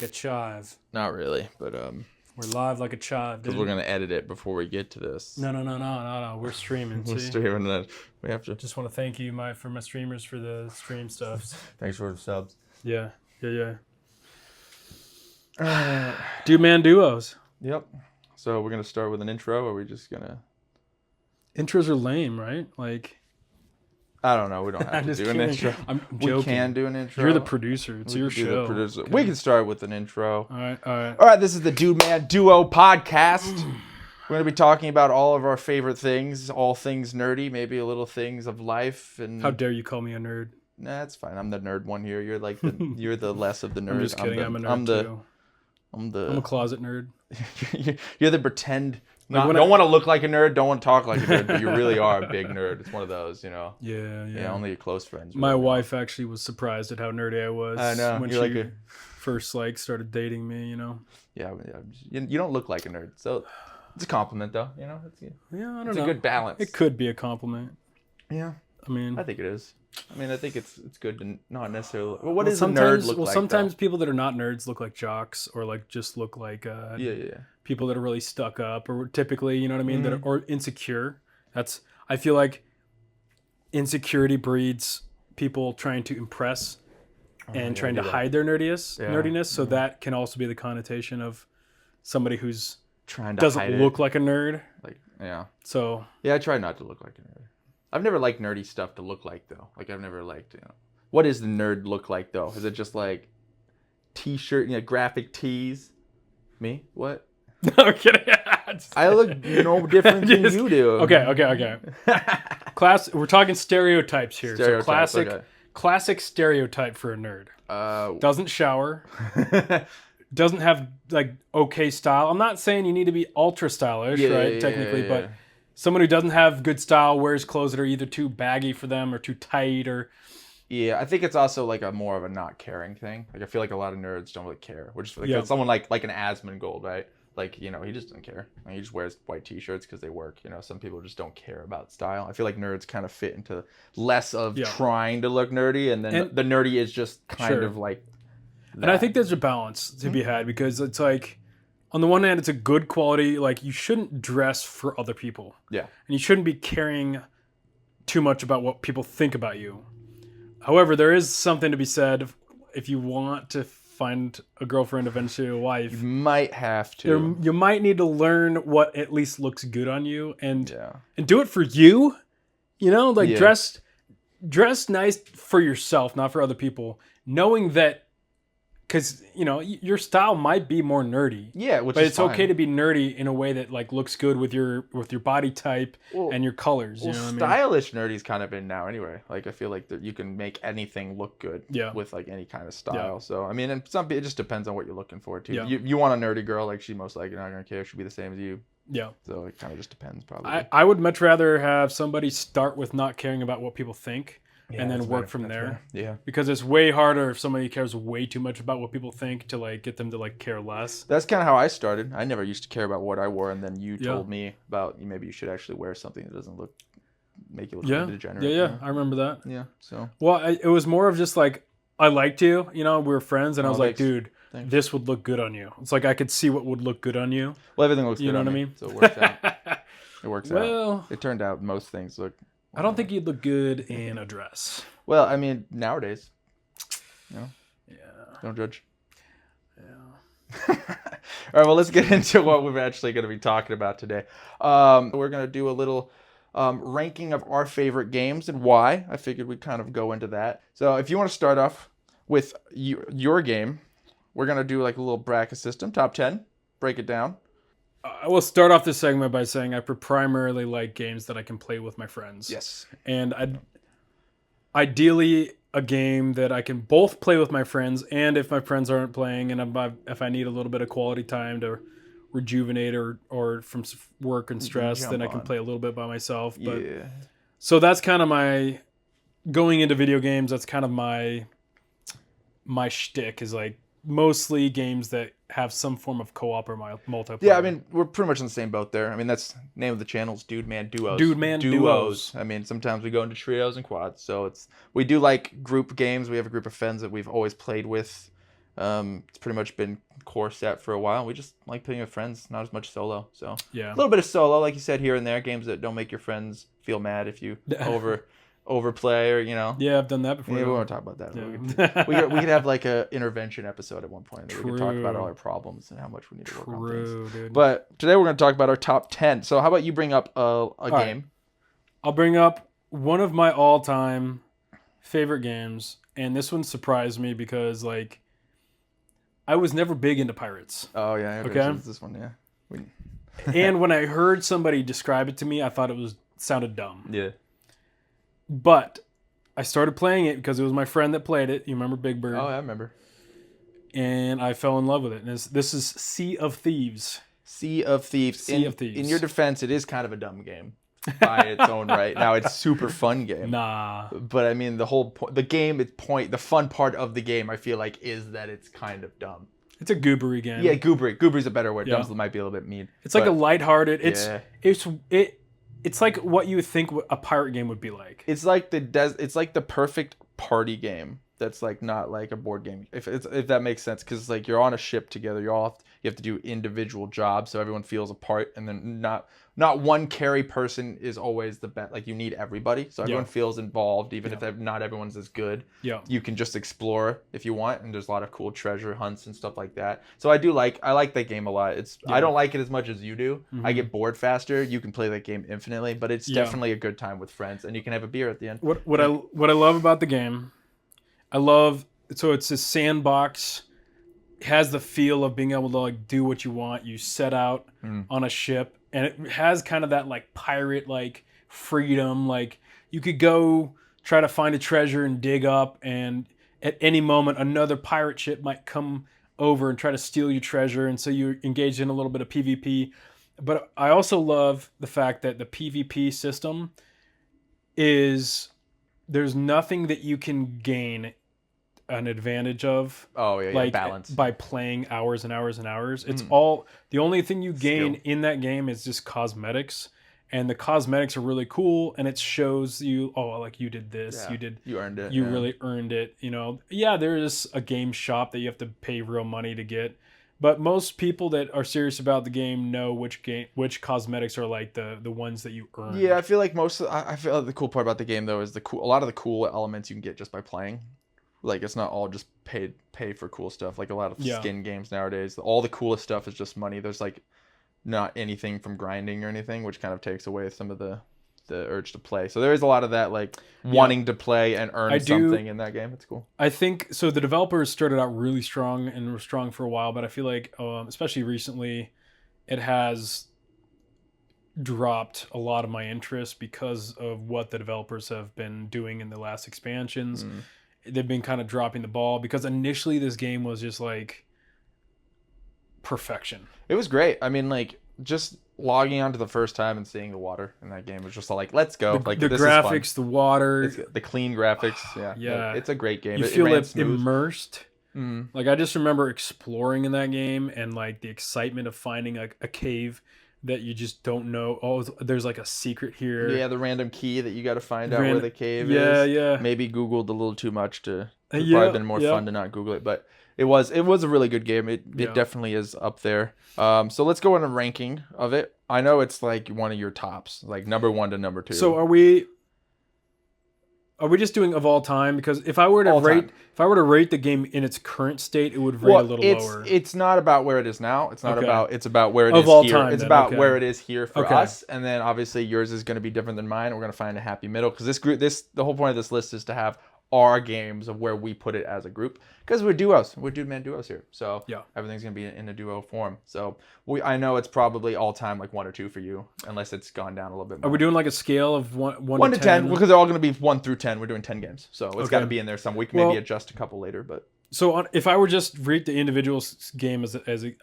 like a chive. Not really, but We're live like a chive, because dude. we're gonna edit it before we get to this. No. We're streaming. We're see? streaming that. We have to. Just want to thank you, for my streamers for the stream stuff. Thanks for the subs. Yeah. Dudeman Duos. Yep. So we're gonna start with an intro, or are we just gonna? Intros are lame, right? Like, I don't know. We don't have to do an intro. I'm joking. We can do an intro. You're the producer. It's your can do show. the producer. Okay. We can start with an intro. All right. All right. This is the Dudeman Duo podcast. We're going to be talking about all of our favorite things, all things nerdy, maybe a little things of life. And How dare you call me a nerd? Nah, that's fine. I'm the nerd one here. You're like you're the less of the nerd. I'm just kidding. I'm a nerd too. I'm a closet nerd. You're the pretend. Like don't want to look like a nerd. Don't want to talk like a nerd, but you really are a big nerd. It's one of those, you know. Yeah. Only your close friends. My wife actually was surprised at how nerdy I was. I know. When You're she first started dating me, you know. Yeah. You don't look like a nerd, so it's a compliment, though. You know. I don't know. It's a good balance. It could be a compliment. Yeah. I mean, I think it is. I think it's good to not necessarily. Well, what does a nerd look like? Well, sometimes people that are not nerds look like jocks, or like just look like people that are really stuck up, or typically, you know what I mean, that or insecure. I feel like insecurity breeds people trying to impress and trying to hide their nerdiness. So that can also be the connotation of somebody who's doesn't look like a nerd. So I try not to look like a nerd. I've never liked nerdy stuff to look like, though. Like, I've never liked, What does the nerd look like, though? Is it just, like, T-shirt, graphic tees? Me? What? No, kidding. I look no different than you do. Okay. We're talking stereotypes here. Classic stereotype for a nerd. Doesn't shower. Doesn't have, okay style. I'm not saying you need to be ultra stylish, right, technically, but... Someone who doesn't have good style, wears clothes that are either too baggy for them or too tight or... Yeah, I think it's also like a more of a not caring thing. Like, I feel like a lot of nerds don't really care. Which is someone like an Asmongold, right? Like, he just doesn't care. He just wears white t-shirts because they work. Some people just don't care about style. I feel like nerds kind of fit into less of trying to look nerdy, and then the nerdy is just kind of like that. And I think there's a balance to be had, because it's like... On the one hand, it's a good quality. Like, you shouldn't dress for other people. Yeah. And you shouldn't be caring too much about what people think about you. However, there is something to be said if you want to find a girlfriend, eventually a wife. You might have to. You might need to learn what at least looks good on you and do it for you. Dress nice for yourself, not for other people. Knowing that. Because, your style might be more nerdy. Yeah, but it's fine. Okay to be nerdy in a way that looks good with your body type and your colors. Stylish nerdy's kind of in now anyway. Like, I feel like that you can make anything look good with any kind of style. Yeah. So, and it just depends on what you're looking for too. Yeah. You want a nerdy girl, she most likely not going to care. She'll be the same as you. Yeah. So it kind of just depends probably. I would much rather have somebody start with not caring about what people think. And then work from there. Yeah. Because it's way harder if somebody cares way too much about what people think to get them to care less. That's kind of how I started. I never used to care about what I wore, and then you told me about maybe you should actually wear something that doesn't make you look like a degenerate. Yeah. I remember that. Yeah. So. Well, it was more of just I liked you. We were friends, and I was like, dude, this would look good on you. It's like I could see what would look good on you. Well, everything looks good on me. You know what I mean? So it works out. Well, it turned out most things look. I don't think you'd look good in a dress. Well, nowadays, Yeah. Don't judge. Yeah. All right, well, let's get into what we're actually going to be talking about today. We're going to do a little ranking of our favorite games and why. I figured we'd kind of go into that. So if you want to start off with your game, we're going to do a little bracket system, top 10, break it down. I will start off this segment by saying I primarily like games that I can play with my friends. Yes. And ideally a game that I can both play with my friends, and if my friends aren't playing and if I need a little bit of quality time to rejuvenate or from work and stress, then I can play a little bit by myself. But so that's kind of my going into video games. That's kind of my shtick is mostly games that have some form of co-op or multiplayer. Yeah, we're pretty much in the same boat there. That's the name of the channel is Dudeman Duos. Dudeman Duos. Sometimes we go into trios and quads. So we do group games. We have a group of friends that we've always played with It's pretty much been core set for a while. We just like playing with friends, not as much solo. So Yeah. a little bit of solo, like you said, here and there. Games that don't make your friends feel mad if you overplay or Yeah, I've done that before. Yeah, we though. won't talk about that. Yeah. We could have like a intervention episode at one point. We could talk about all True. our problems and how much we need to work on True, things. dude. But today we're going to talk about our top 10. So how about you bring up a game? Right. I'll bring up one of my all-time favorite games, and this one surprised me because like I was never big into pirates. Oh yeah, Okay. This one, yeah. And when I heard somebody describe it to me, I thought it sounded dumb. Yeah. But I started playing it because it was my friend that played it. You remember Big Bird? Oh, I remember. And I fell in love with it. And this is Sea of Thieves. Sea of Thieves. Sea of Thieves. In your defense, it is kind of a dumb game by its own right. Now it's a super fun game. Nah. But I mean, the whole the fun part of the game, I feel like, is that it's kind of dumb. It's a goobery game. Yeah, goobery. Goobery's a better word. Yeah. Dumb might be a little bit mean. It's like a lighthearted. Yeah. It's like what you would think a pirate game would be like. It's like the perfect party game. That's like not like a board game, if that makes sense, because like you're on a ship together. You have to do individual jobs, so everyone feels a part, and then not one carry person is always the best. Like you need everybody, so everyone feels involved, even if not everyone's as good. Yeah, you can just explore if you want, and there's a lot of cool treasure hunts and stuff like that. So I like that game a lot. I don't like it as much as you do. Mm-hmm. I get bored faster. You can play that game infinitely, but it's definitely a good time with friends, and you can have a beer at the end. What I love about the game. So it's a sandbox. It has the feel of being able to like do what you want. You set out on a ship, and it has kind of that like pirate like freedom. Like you could go try to find a treasure and dig up, and at any moment another pirate ship might come over and try to steal your treasure, and so you're engaged in a little bit of PvP. But I also love the fact that the PvP system is there's nothing that you can gain an advantage of. Oh yeah, like balance by playing hours and hours and hours. It's all the only thing you gain in that game is just cosmetics, and the cosmetics are really cool, and it shows you like you did this, you earned it, you really earned it. There is a game shop that you have to pay real money to get. But most people that are serious about the game know which cosmetics are like the ones that you earn. Yeah, I feel like I feel like the cool part about the game though is a lot of the cool elements you can get just by playing. Like it's not all just pay for cool stuff. Like a lot of skin games nowadays, all the coolest stuff is just money. There's like not anything from grinding or anything, which kind of takes away some of the urge to play. So there is a lot of that like wanting to play and earn something in that game. It's cool. I think so. The developers started out really strong and were strong for a while, but I feel like especially recently, it has dropped a lot of my interest because of what the developers have been doing in the last expansions. They've been kind of dropping the ball because initially this game was just like perfection. It was great. I mean, like just logging onto the first time and seeing the water in that game was just like, let's go. The graphics, the water, the clean graphics. Yeah. It's a great game. You feel immersed. Like I just remember exploring in that game and like the excitement of finding a cave that you just don't know. Oh, there's like a secret here. Yeah, the random key that you got to find out where the cave is. Yeah. Maybe Googled a little too much to. It'd probably been more fun to not Google it, but it was a really good game. It definitely is up there. So let's go on a ranking of it. I know it's like one of your tops, like number 1 to number 2. So are we just doing of all time? Because if I were to rate the game in its current state, it would rate a little lower. It's not about where it is now. It's not about. It's about where it is all here. Time, it's then. about where it is here for us, and then obviously yours is going to be different than mine. We're going to find a happy middle because the whole point of this list is to have our games of where we put it as a group because we're duos. We're Dudeman Duos here, so everything's gonna be in a duo form. So I know it's probably all time like 1 or 2 for you, unless it's gone down a little bit more. Are we doing like a scale of 1 to 10? Because they're all gonna be 1 through 10. We're doing 10 games, so it's got to be in there some. We can maybe adjust a couple later, but. So if I were just rate the individual game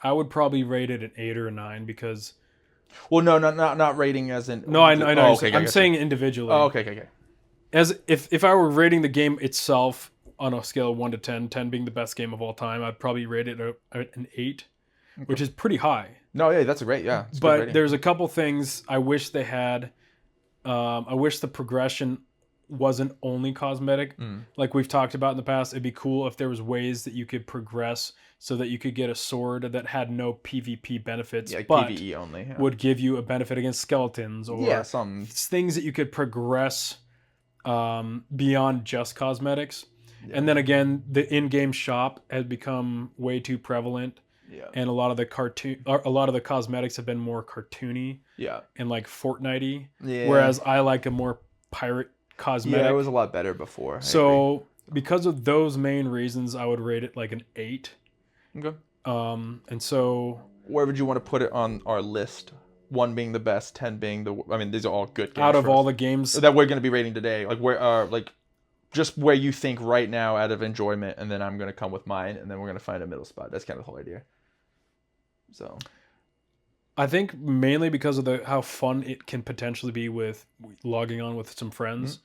I would probably rate it an 8 or a 9 because. Well, no, not rating as in. No, I know. Oh, okay, I'm saying individually. Oh, okay. As if I were rating the game itself on a scale of 1 to 10, 10 being the best game of all time, I'd probably rate it an 8, which is pretty high. No, yeah, that's great. Yeah, but there's a couple things I wish they had. I wish the progression wasn't only cosmetic. Mm. Like we've talked about in the past, it'd be cool if there was ways that you could progress so that you could get a sword that had no PvP benefits, Yeah, like but PvE only. Yeah. would give you a benefit against skeletons, Yeah, or some. things that you could progress beyond just cosmetics. Yeah. And then again, the in-game shop has become way too prevalent, Yeah. and a lot of the cosmetics have been more cartoony Yeah. and like Fortnite-y, Yeah. whereas I like a more pirate cosmetic. Yeah, it was a lot better before. So because of those main reasons, I would rate it like an 8. Okay. And so Where would you want to put it on our list? 1 being the best, 10 being the. I mean, these are all good games. out of for all us the games, that we're going to be rating today, like where like just where you think right now out of enjoyment, and then I'm going to come with mine, and then we're going to find a middle spot. That's kind of the whole idea. So I think mainly because of how fun it can potentially be with logging on with some friends,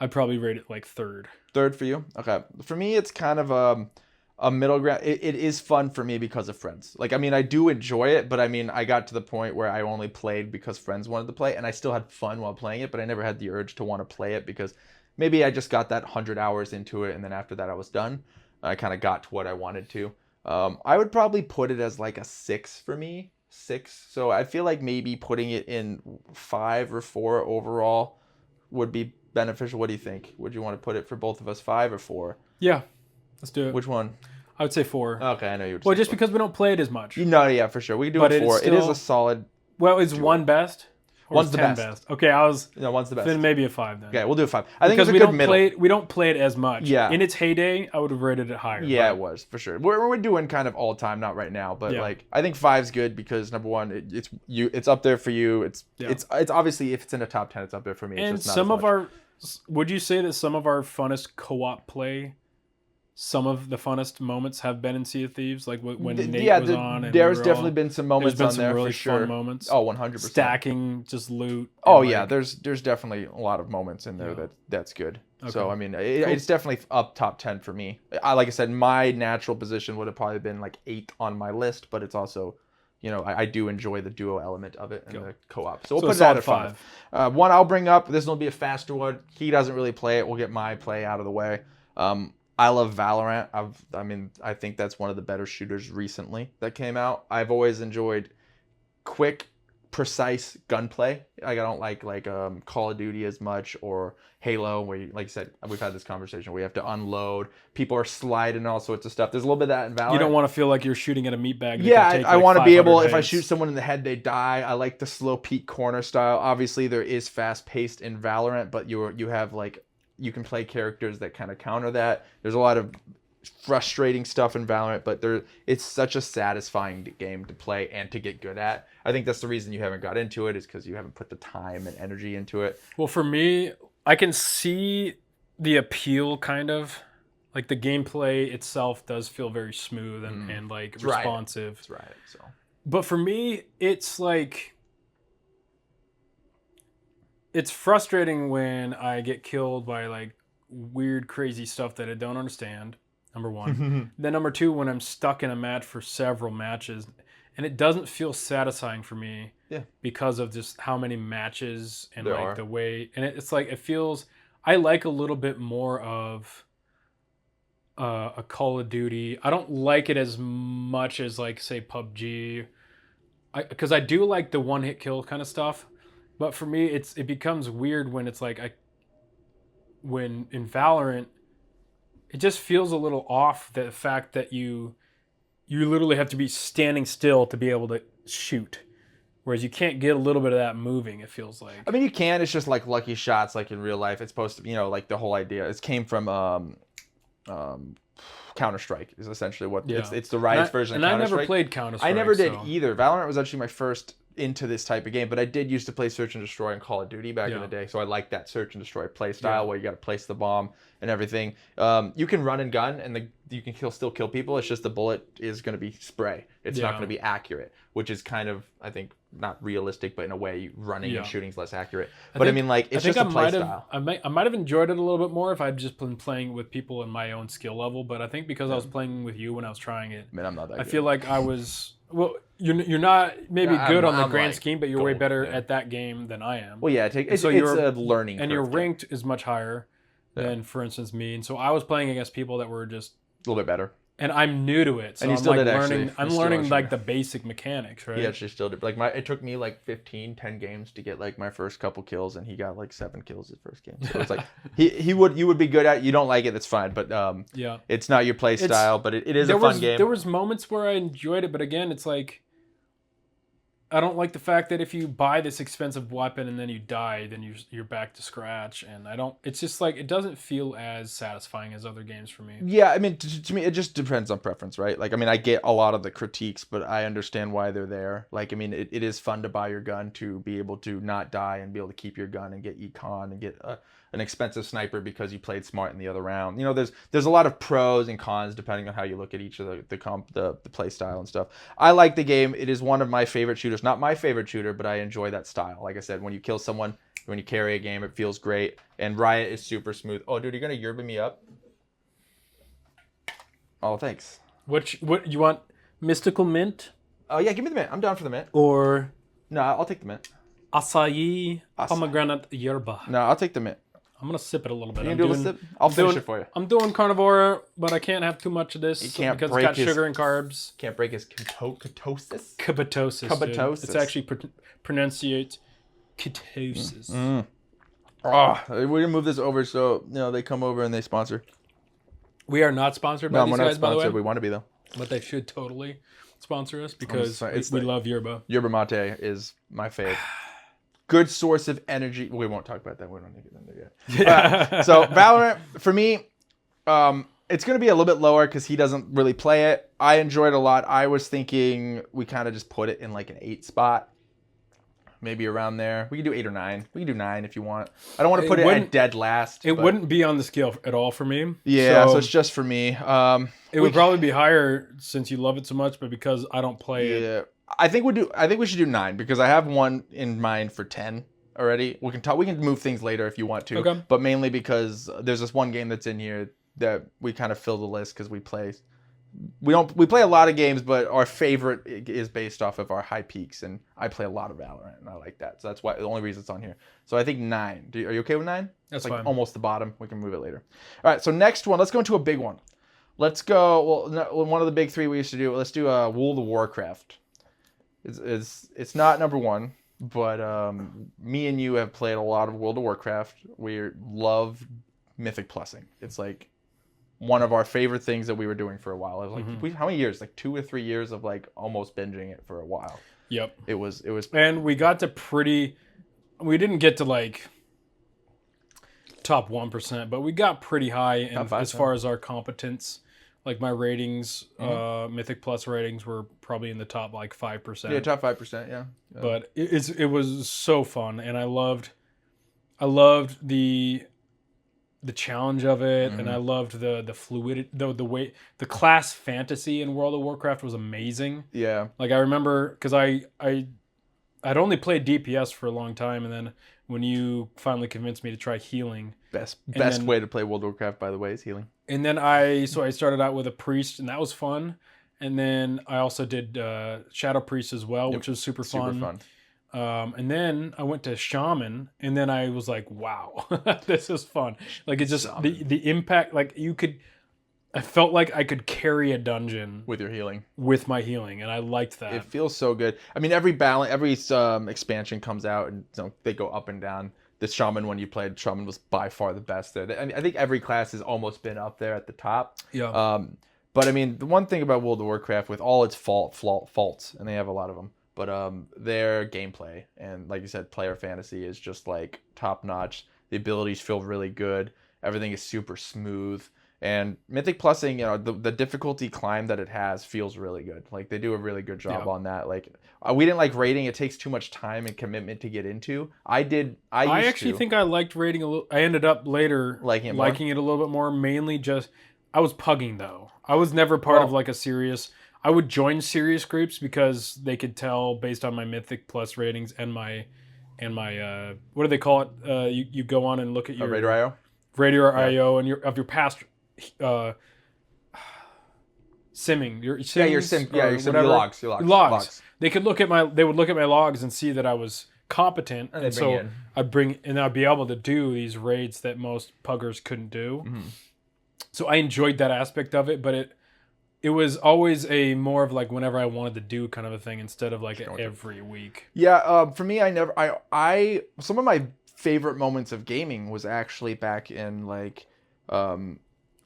I'd probably rate it like 3rd. 3rd for you? Okay. For me, it's kind of a middle ground. It is fun for me because of friends. Like, I mean, I do enjoy it, but I mean, I got to the point where I only played because friends wanted to play, and I still had fun while playing it, but I never had the urge to want to play it because maybe I just got that 100 hours into it, and then after that I was done. I kind of got to what I wanted to. I would probably put it as like a 6 for me. 6. So I feel like maybe putting it in 5 or 4 overall would be beneficial. What do you think? Would you want to put it for both of us 5 or 4? Yeah, let's do it. Which one? I would say 4. Okay, I know you were Well, just because we don't play it as much. Yeah, for sure. We can do But it 4. it's It is still- a solid. Well, is 1 best? Or One's is the 10 best. Okay, No, one's the best. Then maybe a 5 then. Okay, we'll do a 5. I think Because it's a we good don't middle. we don't play it as much. Yeah. In its heyday, I would have rated it higher. Yeah, but it was for sure. We're doing kind of all time, not right now, but Yeah. like I think 5's good because number one, it's up there for you. It's obviously if it's in the top 10, it's up there for me. It's And just not some as of much. would you say that some of our funnest co-op play, some of the funnest moments have been in Sea of Thieves, like when Nate was on? And there's definitely been some moments been on some there really for sure. fun moments. Oh, 100%. Stacking just loot. Oh and, yeah, like, there's definitely a lot of moments in there that's good. So Okay. I mean, it's definitely up top 10 for me. Like I said, my natural position would have probably been like 8 on my list, but it's also, I do enjoy the duo element of it and the co-op. So we'll So put a that solid at 5. One I'll bring up. This will be a faster one. He doesn't really play it. We'll get my play out of the way. I love Valorant. I think that's one of the better shooters recently that came out. I've always enjoyed quick, precise gunplay. Like I don't like Call of Duty as much or Halo, where like you said, we've had this conversation where you have to unload. People are sliding and all sorts of stuff. There's a little bit of that in Valorant. You don't want to feel like you're shooting at a meat bag. Yeah, I want to be able, if I hits. shoot someone in the head, they die. I like the slow peek corner style. Obviously, there is fast paced in Valorant, but you have like, you can play characters that kind of counter that. There's a lot of frustrating stuff in Valorant, but it's such a satisfying game to play and to get good at. I think that's the reason you haven't got into it, is because you haven't put the time and energy into it. Well, for me, I can see the appeal, kind of. Like the gameplay itself does feel very smooth and like responsive. That's right. So, but for me, it's like, it's frustrating when I get killed by like weird, crazy stuff that I don't understand. Number one. Then number 2, when I'm stuck in a match for several matches, and it doesn't feel satisfying for me. Yeah. Because of just how many matches and There like are. the way, and it's like it feels. I like a little bit more of a Call of Duty. I don't like it as much as like say PUBG, because I do like the one-hit kill kind of stuff. But for me, it becomes weird when it's like when in Valorant, it just feels a little off, the fact that you literally have to be standing still to be able to shoot, whereas you can't get a little bit of that moving. It feels like. I mean, you can. It's just like lucky shots, like in real life. It's supposed to, like the whole idea. It came from Counter-Strike is essentially what it's the Riot's version of Counter-Strike. And I never played Counter-Strike. I never did either. Valorant was actually my first into this type of game, but I did used to play Search and Destroy and Call of Duty back in the day, so I like that Search and Destroy play style where you got to place the bomb and everything. You can run and gun, and you can still kill people. It's just the bullet is going to be spray. It's not going to be accurate, which is kind of, I think, not realistic, but in a way, running and shooting is less accurate. But I mean, like, it's just a play style. I might have enjoyed it a little bit more if I'd just been playing with people in my own skill level, but I think because I was playing with you when I was trying it, I mean, I'm not that good. feel like I was Well, you're not No, maybe good on the I'm grand like scheme, but you're way gold. better Yeah. at that game than I am. Well, yeah, And so it's a learning and your curve. ranked is much higher Yeah, than, for instance, me. And so I was playing against people that were just, a little bit better. and I'm new to it, And so he I'm still like did actually. learning. He I'm still learning actually. like the basic mechanics, He right? actually still did. Like it took me like 10 games to get like my first couple kills, and he got like 7 kills his first game. So it's like you would be good at it. You don't like it, that's fine. But Yeah. it's not your play style. But it is a There fun was game. there was moments where I enjoyed it, but again, it's like I don't like the fact that if you buy this expensive weapon and then you die, then you're back to scratch, and I don't. It's just like it doesn't feel as satisfying as other games for me. Yeah, I mean, to me, it just depends on preference, right? Like, I mean, I get a lot of the critiques, but I understand why they're there. Like, I mean, it is fun to buy your gun to be able to not die and be able to keep your gun and get econ and get an expensive sniper because you played smart in the other round. You know, there's a lot of pros and cons depending on how you look at each of the play style and stuff. I like the game. It is one of my favorite shooters. Not my favorite shooter, but I enjoy that style. Like I said, when you kill someone, when you carry a game, it feels great. And Riot is super smooth. Oh, dude, you're gonna yerba me up? Oh, thanks. What you want? Mystical mint Oh, yeah, give me the mint. I'm down for the mint. or No, I'll take the mint. acai pomegranate yerba? No, I'll take the mint. I'm gonna sip it a little bit. You I'm can do a doing, sip? I'll finish doing, it for you. I'm doing carnivore, but I can't have too much of this can't because it's break got his- sugar and carbs. Can't break his ketosis. Ketosis. Dude. Ketosis. It's actually pronunciate ketosis. Oh, we're gonna move this over so they come over and they sponsor. We are not sponsored by No, these we're not guys, by the sponsored. We way, want to be though. but they should totally sponsor us because sorry, it's we like- love yerba. Yerba mate is my fave. Good source of energy. We won't talk about that. We don't need to get into there yet. Yeah. So Valorant for me, it's going to be a little bit lower because he doesn't really play it. I enjoyed it a lot. I was thinking we kind of just put it in like an 8 spot, maybe around there. We can do 8 or 9. We can do 9 if you want. I don't want to put it at dead last. It but- wouldn't be on the scale at all for me. Yeah, so it's just for me. It would probably be higher since you love it so much, but because I don't play it. Yeah, I think we should do 9 because I have one in mind for 10 already. We can talk. We can move things later if you want to. Okay. But mainly because there's this one game that's in here that we kind of fill the list because we play. We play a lot of games, but our favorite is based off of our high peaks, and I play a lot of Valorant, and I like that. So that's why the only reason it's on here. So I think 9. Are you okay with 9? That's it's like fine. almost the bottom. We can move it later. All right. So next one. Let's go into a big one. Let's go. Well, no, one of the big 3 we used to do. Let's do World of Warcraft. It's not number 1, but me and you have played a lot of World of Warcraft. We love Mythic Plusing. It's like one of our favorite things that we were doing for a while. It was like how many years? Like 2 or 3 years of like almost binging it for a while. Yep. It was. And we got to we didn't get to like top 1%, but we got pretty high as far as our competence. Like my ratings, Mythic Plus ratings were probably in the top like 5%. Yeah, top 5%. Yeah. But it was so fun, and I loved the challenge of it, and I loved the fluidity, the way the class fantasy in World of Warcraft was amazing. Yeah. Like I remember because I'd only played DPS for a long time, and then when you finally convinced me to try healing, Best then- way to play World of Warcraft, by the way, is healing. and then I started out with a priest, and that was fun. And then I also did Shadow Priest as well, which was super fun. And then I went to Shaman, and then I was like, wow, this is fun. Like it just the impact, like I felt like I could carry a dungeon With your healing. with my healing, and I liked that. It feels so good. I mean, every expansion comes out, and they go up and down. The Shaman, when you played, Shaman was by far the best there. I think every class has almost been up there at the top. Yeah. But I mean, the one thing about World of Warcraft, with all its faults, and they have a lot of them, but their gameplay and, like you said, player fantasy is just like top notch. The abilities feel really good. Everything is super smooth. And Mythic Plusing, the difficulty climb that it has feels really good. Like they do a really good job on that. Like we didn't like rating; it takes too much time and commitment to get into. I actually think I liked rating a little. I ended up later Liking it a little bit more. Mainly just I was pugging though. I was never part of like a serious. I would join serious groups because they could tell based on my Mythic Plus ratings and my what do they call it? You go on and look at your Radar IO. Radar IO and your past simming, your Yeah, your sims sim. Yeah, or your sim. Your whatever logs. Your logs. logs. Logs. They would look at my logs and see that I was competent, And they and bring you so in. I'd be able to do these raids that most puggers couldn't do. Mm-hmm. So I enjoyed that aspect of it, but it was always a more of like whenever I wanted to do kind of a thing instead of like every week. Yeah, for me, some of my favorite moments of gaming was actually back in like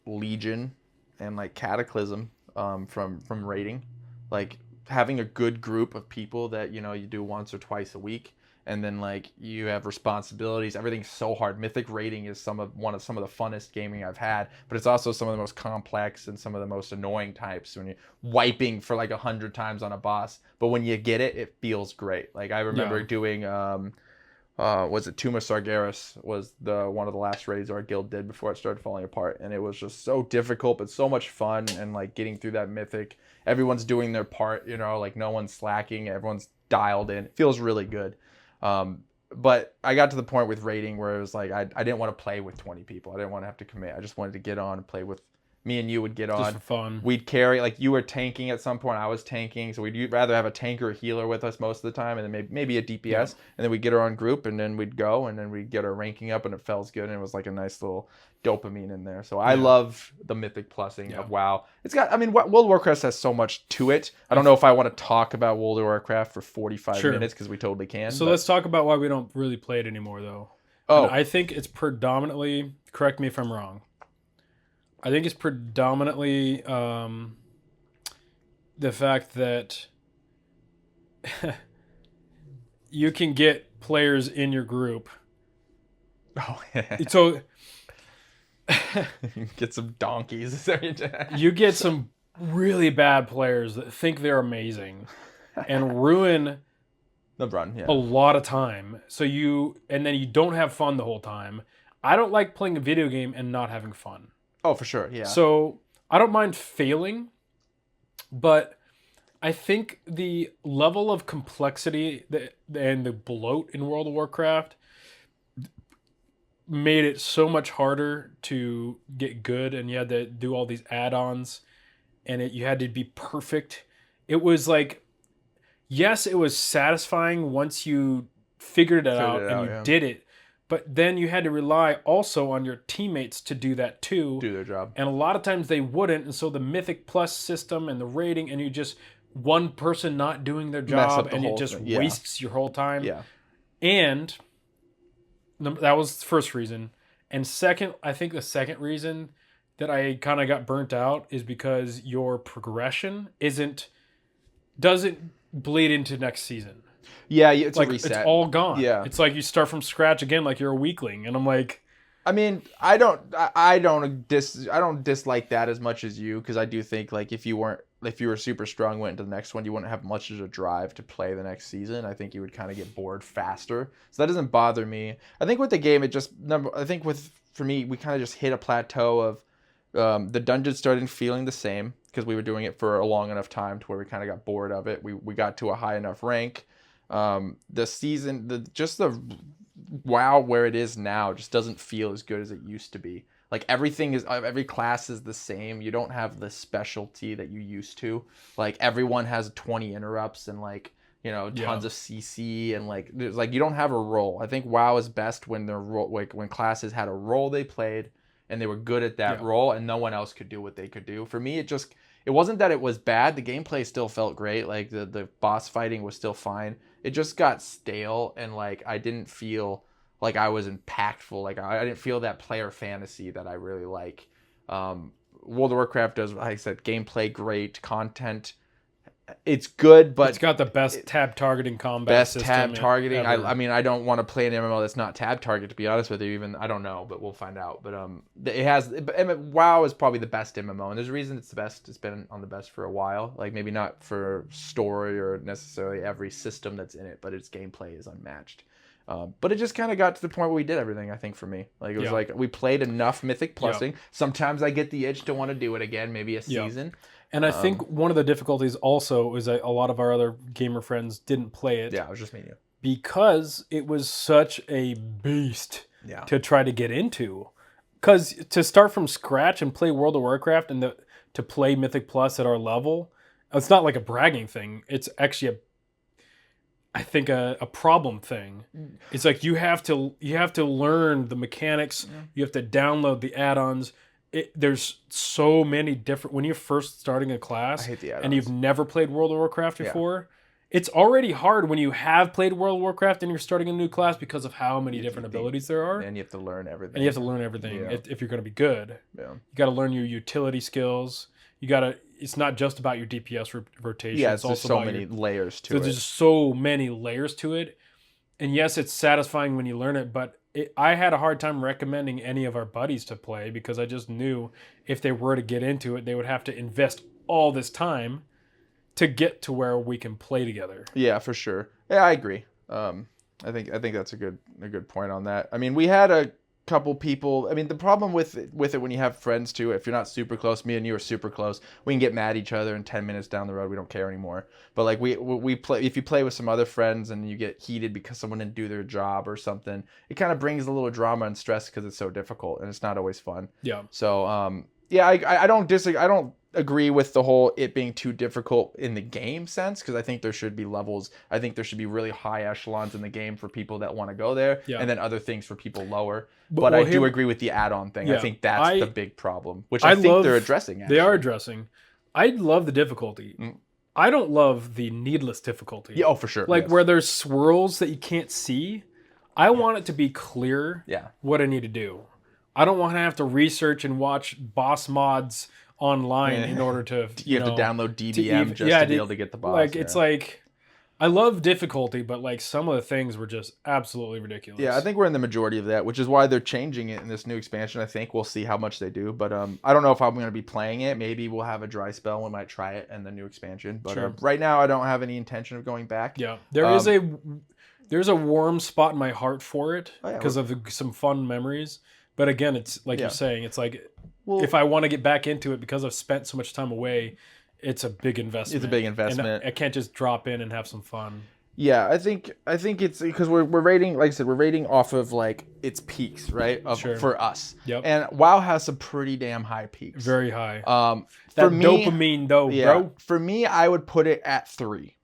Legion and like Cataclysm from raiding, like having a good group of people that you do once or twice a week, and then like you have responsibilities. Everything's so hard. Mythic raiding is some of the funnest gaming I've had, but it's also some of the most complex and some of the most annoying types when you're wiping for like 100 times on a boss. But when you get it, it feels great. Like I remember doing was it Tuma Sargeras was one of the last raids our guild did before it started falling apart, and it was just so difficult but so much fun, and like getting through that mythic, everyone's doing their part, like no one's slacking, everyone's dialed in. It feels really good. But I got to the point with raiding where it was like I didn't want to play with 20 people. I didn't want to have to commit. I just wanted to get on and play with me and you would get on. Just for fun. We'd carry, like you were tanking at some point, I was tanking, so we'd rather have a tank or a healer with us most of the time, and then maybe a DPS, and then we'd get our own group, and then we'd go, and then we'd get our ranking up, and it felt good, and it was like a nice little dopamine in there. So I love the mythic plussing of WoW. It's got, World of Warcraft has so much to it. I don't know if I want to talk about World of Warcraft for 45 minutes, because we totally can. So let's talk about why we don't really play it anymore, though. Oh. And I think it's predominantly, correct me if I'm wrong, I think it's predominantly the fact that you can get players in your group. Oh, yeah. So get some donkeys. You get some really bad players that think they're amazing and ruin the run, a lot of time. And then you don't have fun the whole time. I don't like playing a video game and not having fun. Oh, for sure, yeah. So I don't mind failing, but I think the level of complexity and the bloat in World of Warcraft made it so much harder to get good, and you had to do all these add-ons, and you had to be perfect. It was like, yes, it was satisfying once you figured it out and you did it, but then you had to rely also on your teammates to do that too. Do their job. And a lot of times they wouldn't. And so the Mythic Plus system and the rating, and you just, one person not doing their job, and it just wastes your whole time. Yeah. And that was the first reason. And second, I think the second reason that I kind of got burnt out is because your progression doesn't bleed into next season. Yeah, it's like a reset. It's all gone. Yeah, it's like you start from scratch again, like you're a weakling. And I'm like, I don't dislike that as much as you, because I do think like if you were super strong, went into the next one, you wouldn't have much of a drive to play the next season. I think you would kind of get bored faster. So that doesn't bother me. I think with the game, for me, we kind of just hit a plateau of the dungeons started feeling the same because we were doing it for a long enough time to where we kind of got bored of it. We got to a high enough rank. The season, the WoW where it is now just doesn't feel as good as it used to be. Like every class is the same. You don't have the specialty that you used to. Like everyone has 20 interrupts and like, tons of CC, and like there's like you don't have a role. I think WoW is best when when classes had a role they played and they were good at that role, and no one else could do what they could do. For me, it wasn't that it was bad. The gameplay still felt great. Like the boss fighting was still fine. It just got stale, and like I didn't feel like I was impactful. Like I didn't feel that player fantasy that I really like. World of Warcraft does, like I said, gameplay great, content. It's good, but it's got the best tab targeting combat system. Best tab targeting. I don't want to play an MMO that's not tab target, to be honest with you. Even I don't know, but we'll find out. But it has. WoW is probably the best MMO, and there's a reason it's the best. It's been on the best for a while. Like maybe not for story or necessarily every system that's in it, but its gameplay is unmatched. But it just kind of got to the point where we did everything, I think, for me. Like, it was like we played enough Mythic Plussing. Sometimes I get the itch to want to do it again, maybe a season. And I think one of the difficulties also is that a lot of our other gamer friends didn't play it. Yeah, it was just me and you. Because it was such a beast to try to get into. Because to start from scratch and play World of Warcraft, and to play Mythic Plus at our level. It's not like a bragging thing. It's actually I think a problem thing. It's like you have to learn the mechanics. Yeah. You have to download the add-ons. There's so many different when you're first starting a I class hate the add-ons. and you've never played World of Warcraft before. It's already hard when you have played World of Warcraft and you're starting a new class because of how many different abilities there are. And you have to learn everything. And you have to learn everything if you're going to be good. Yeah. You got to learn your utility skills. It's not just about your DPS rotation. Yeah, it's also so many layers to it. There's so many layers to it. And yes, it's satisfying when you learn it, but I had a hard time recommending any of our buddies to play because I just knew if they were to get into it, they would have to invest all this time to get to where we can play together. Yeah, for sure. Yeah, I agree. I think that's a good point on that. I mean, we had a couple people. I mean, the problem with it when you have friends too, if you're not super close, me and you are super close, we can get mad at each other, and 10 minutes down the road we don't care anymore. But like we play, if you play with some other friends and you get heated because someone didn't do their job or something, it kind of brings a little drama and stress because it's so difficult and it's not always fun. Yeah. So yeah, I don't disagree. I don't agree with the whole it being too difficult in the game sense, because I think there should be levels. I think there should be really high echelons in the game for people that want to go there, and then other things for people lower. But I do agree with the add-on thing. I think that's the big problem, which I think they're addressing. Actually. They are addressing. I love the difficulty. I don't love the needless difficulty. Yeah, oh, for sure. Like where there's swirls that you can't see. I want it to be clear what I need to do. I don't want to have to research and watch boss mods online in order to you have to download DBM to be able to get the boss. Like it's like I love difficulty, but like some of the things were just absolutely ridiculous. Yeah, I think we're in the majority of that, which is why they're changing it in this new expansion. I think we'll see how much they do, but I don't know if I'm going to be playing it. Maybe we'll have a dry spell and we might try it in the new expansion. But right now, I don't have any intention of going back. Yeah, there's a warm spot in my heart for it because of some fun memories. But again, it's like you're saying, it's like if I want to get back into it because I've spent so much time away, it's a big investment. It's a big investment. And I can't just drop in and have some fun. Yeah, I think it's because we're rating, like I said, we're rating off of like its peaks, right? For us. Yep. And WoW has some pretty damn high peaks. Very high. For me, dopamine though, bro. For me, I would put it at 3.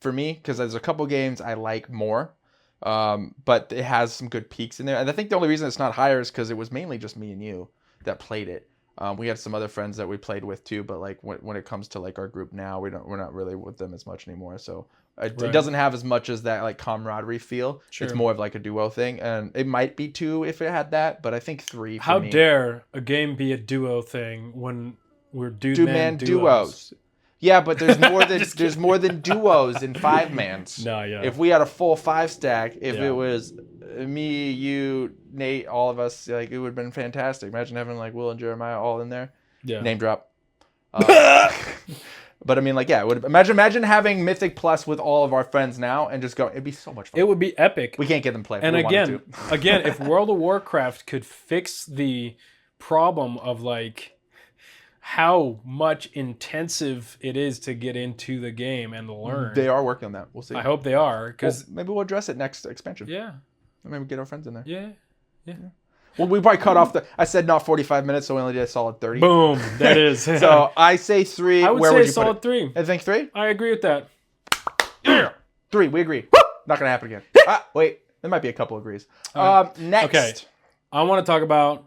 For me, because there's a couple games I like more. But it has some good peaks in there, and I think the only reason it's not higher is because it was mainly just me and you that played it. We had some other friends that we played with too, but like when it comes to like our group now, we're not really with them as much anymore. So it doesn't have as much as that like camaraderie feel. Sure. It's more of like a duo thing, and it might be 2 if it had that, but I think 3. How dare a game be a duo thing when we're Dudeman Duos? Yeah, but there's more than duos in 5-mans. No, yeah. If we had a full 5 stack, if it was me, you, Nate, all of us, like it would have been fantastic. Imagine having like Will and Jeremiah all in there. Yeah. Name drop. But I mean, like, yeah, it would imagine having Mythic Plus with all of our friends now and just go. It'd be so much fun. It would be epic. We can't get them playing. And again, if World of Warcraft could fix the problem of like how much intensive it is to get into the game and learn. They are working on that. We'll see. I hope they are, because maybe we'll address it next expansion. Yeah. Maybe get our friends in there. Yeah. Well, we probably cut off I said not 45 minutes, so we only did a solid 30. Boom. That is. So I say 3. I would say a solid 3. I think 3? I agree with that. Yeah. 3. We agree. Not going to happen again. Wait. There might be a couple agrees. Next. Okay. I want to talk about,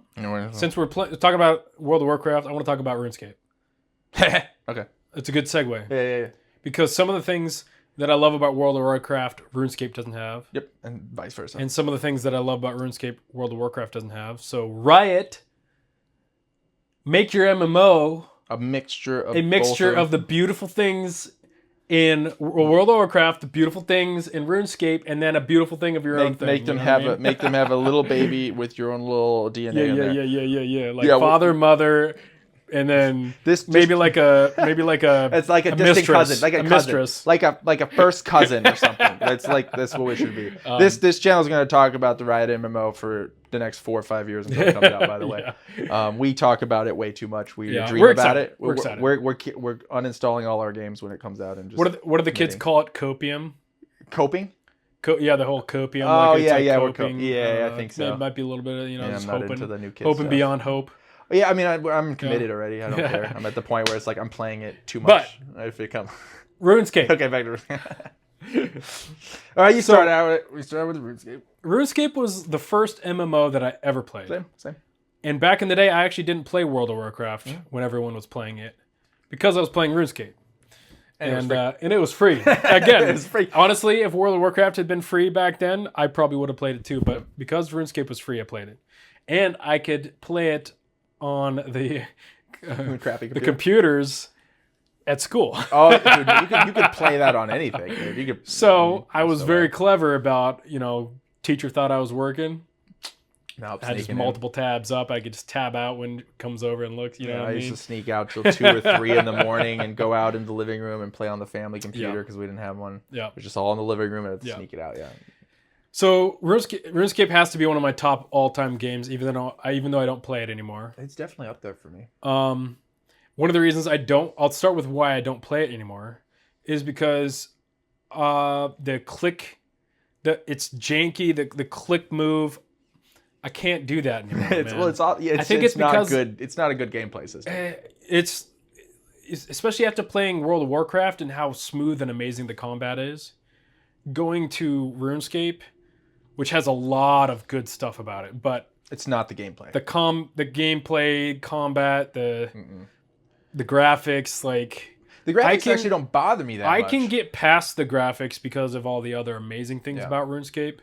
since we're talking about World of Warcraft, I want to talk about RuneScape. Okay. It's a good segue. Yeah. Because some of the things that I love about World of Warcraft, RuneScape doesn't have. Yep, and vice versa. And some of the things that I love about RuneScape, World of Warcraft doesn't have. So Riot, make your MMO a mixture of the beautiful things in World of Warcraft, the beautiful things in RuneScape, and then a beautiful thing of your own thing. Make them have a little baby with your own little DNA in there. Yeah. Like father, mother, and then maybe like a it's like a distant cousin, like a mistress, like a first cousin or something. That's what we should be. This channel is going to talk about the Riot MMO for the next 4 or 5 years until it comes out. By the way, we talk about it way too much. We dream about it. We're excited. We're uninstalling all our games when it comes out and just. What do the kids call it? Copium. Coping. The whole copium. Oh we're coping. I think so. It might be a little bit of I'm not into the new kids hope and stuff. beyond hope. Yeah, I mean, I'm committed already. I don't care. I'm at the point where it's like I'm playing it too But much. If it comes. RuneScape. Okay, back to. All right, we started with RuneScape. RuneScape was the first MMO that I ever played. Same. And back in the day, I actually didn't play World of Warcraft when everyone was playing it because I was playing RuneScape. And it was free. Again, it was free. Honestly, if World of Warcraft had been free back then, I probably would have played it too. But because RuneScape was free, I played it. And I could play it on the computers at school. Oh, dude, you could play that on anything, dude. I was very clever about, teacher thought I was working. No, I had just multiple tabs up. I could just tab out when it comes over and looks. What I mean? Used to sneak out till 2 or 3 in the morning and go out in the living room and play on the family computer because we didn't have one. Yeah, it was just all in the living room and I'd sneak it out. Yeah. So RuneScape has to be one of my top all-time games, even though I don't play it anymore. It's definitely up there for me. One of the reasons I'll start with why I don't play it anymore, is because the click, it's janky. The click move, I can't do that anymore. I think it's not good. It's not a good gameplay system. It's especially after playing World of Warcraft and how smooth and amazing the combat is. Going to RuneScape, which has a lot of good stuff about it, but it's not the gameplay. The gameplay, combat, the graphics, like the graphics actually don't bother me that much. I can get past the graphics because of all the other amazing things about RuneScape,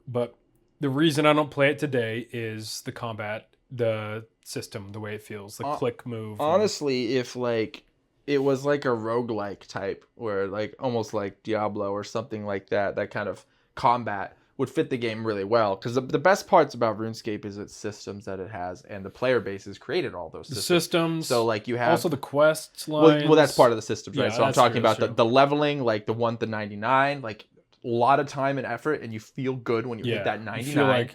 but the reason I don't play it today is the combat, the system, the way it feels, the click move. Honestly, if it was like a roguelike type where almost like Diablo or something like that kind of combat would fit the game really well, because the best parts about RuneScape is its systems that it has, and the player base has created all those systems. So you have also the quests lines. Well, that's part of the systems, right? So I'm talking about the leveling, the 1 to 99, a lot of time and effort, and you feel good when you hit that 99.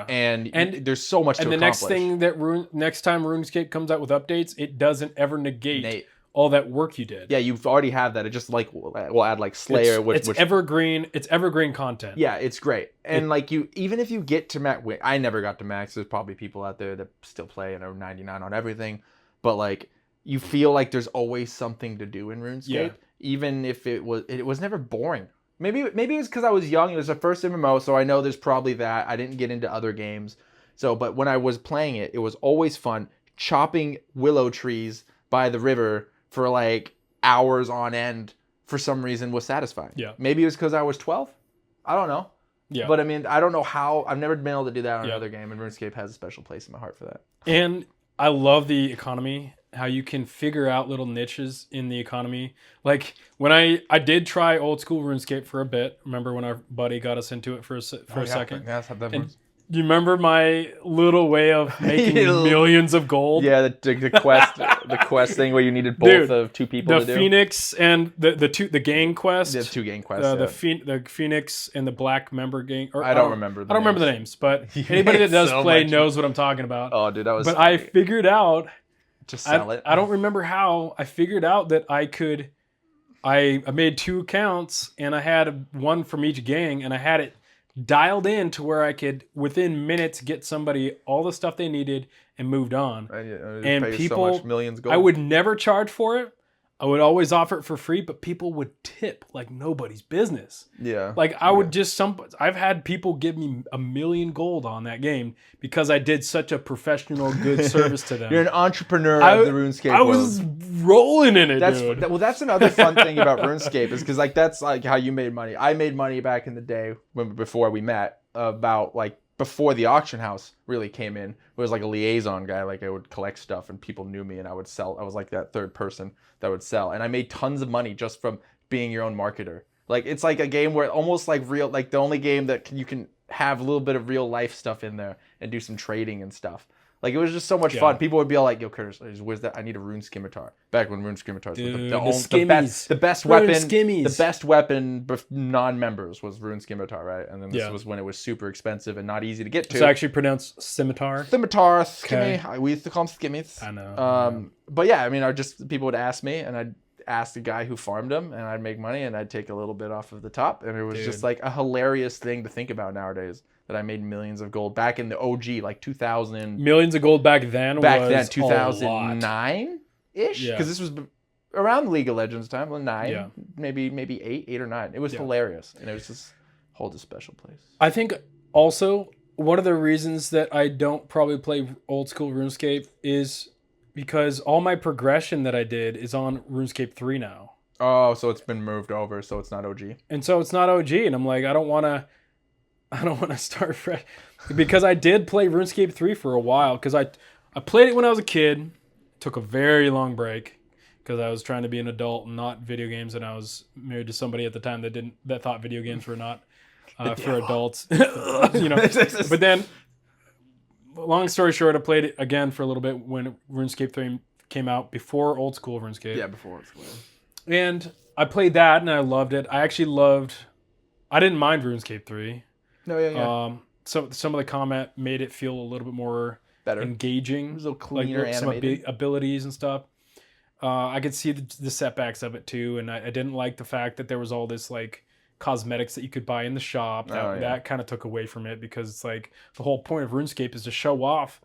And there's so much to accomplish. And the next time RuneScape comes out with updates, it doesn't ever negate all that work you did. Yeah, you've already have that. It just we'll add Slayer, it's evergreen. It's evergreen content. Yeah, it's great. And even if you get to max, I never got to max. There's probably people out there that still play and are 99 on everything, but you feel like there's always something to do in RuneScape, even if it was never boring. Maybe it was because I was young. It was the first MMO, so I know there's probably that. I didn't get into other games, but when I was playing it, it was always fun chopping willow trees by the river for hours on end. For some reason, was satisfying. Yeah. Maybe it was because I was 12. I don't know. Yeah. But I mean, I don't know how. I've never been able to do that on another game, and RuneScape has a special place in my heart for that. And I love the economy. How you can figure out little niches in the economy. When I did try old school RuneScape for a bit. Remember when our buddy got us into it for a second? Yeah, do you remember my little way of making millions of gold? Yeah, the quest thing where you needed both of two people to do. The Phoenix and the gang quest. Yeah, 2 gang quests. The Phoenix and the Black member gang. I don't remember the names. Remember the names, but anybody that does play knows what I'm talking about. Oh, dude, that was. But funny. I figured out. Just sell it. I don't remember how. I figured out that I could. I made 2 accounts and I had one from each gang, and I had it dialed in to where I could within minutes get somebody all the stuff they needed and moved on. And people, so much millions gold. I would never charge for it. I would always offer it for free, but people would tip like nobody's business. Yeah. I would I've had people give me 1 million gold on that game because I did such a professional, good service to them. You're an entrepreneur of the RuneScape world. I was rolling in it, dude. Well, that's another fun thing about RuneScape is because that's how you made money. I made money back in the day before we met about before the auction house really came in. It was a liaison guy. I would collect stuff and people knew me and I would sell. I was that third person that would sell. And I made tons of money just from being your own marketer. It's a game where almost real, the only game that you can have a little bit of real life stuff in there and do some trading and stuff. It was just so much fun. People would be all yo, Curtis, where's that? I need a rune scimitar. Back when rune scimitars were the best weapon. The best weapon non-members was rune scimitar, right? And then this was when it was super expensive and not easy to get to. It's actually pronounced scimitar. Scimitar, skimmy. We used to call them skimmies. I know. But yeah, I mean, people would ask me, and ask the guy who farmed them, and I'd make money, and I'd take a little bit off of the top, and it was Dude. just like a hilarious thing to think about nowadays. That I made millions of gold back in the OG, like 2000. Millions of gold back then. Back was then, a 2009 ish, Yeah. because this was around League of Legends time. Well, 9, Yeah. maybe 8 or 9. It was hilarious, and it was just holds a special place. I think also one of the reasons that I don't probably play old school RuneScape is because all my progression that I did is on RuneScape 3 now. Oh, so it's been moved over, so it's not OG. And so it's not OG, and I'm like, I don't want to start fresh because I did play RuneScape 3 for a while because I played it when I was a kid, took a very long break because I was trying to be an adult and not video games, and I was married to somebody at the time that thought video games were not for adults. But then, long story short, I played it again for a little bit when RuneScape 3 came out before old school RuneScape. Yeah, before old school. And I played that and I loved it. I didn't mind RuneScape 3. No, yeah. So some of the comment made it feel a little bit more Better, engaging. It was a little cleaner, like some animated. abilities and stuff. I could see the setbacks of it too, and I didn't like the fact that there was all this like cosmetics that you could buy in the shop. That kind of took away from it because it's like the whole point of RuneScape is to show off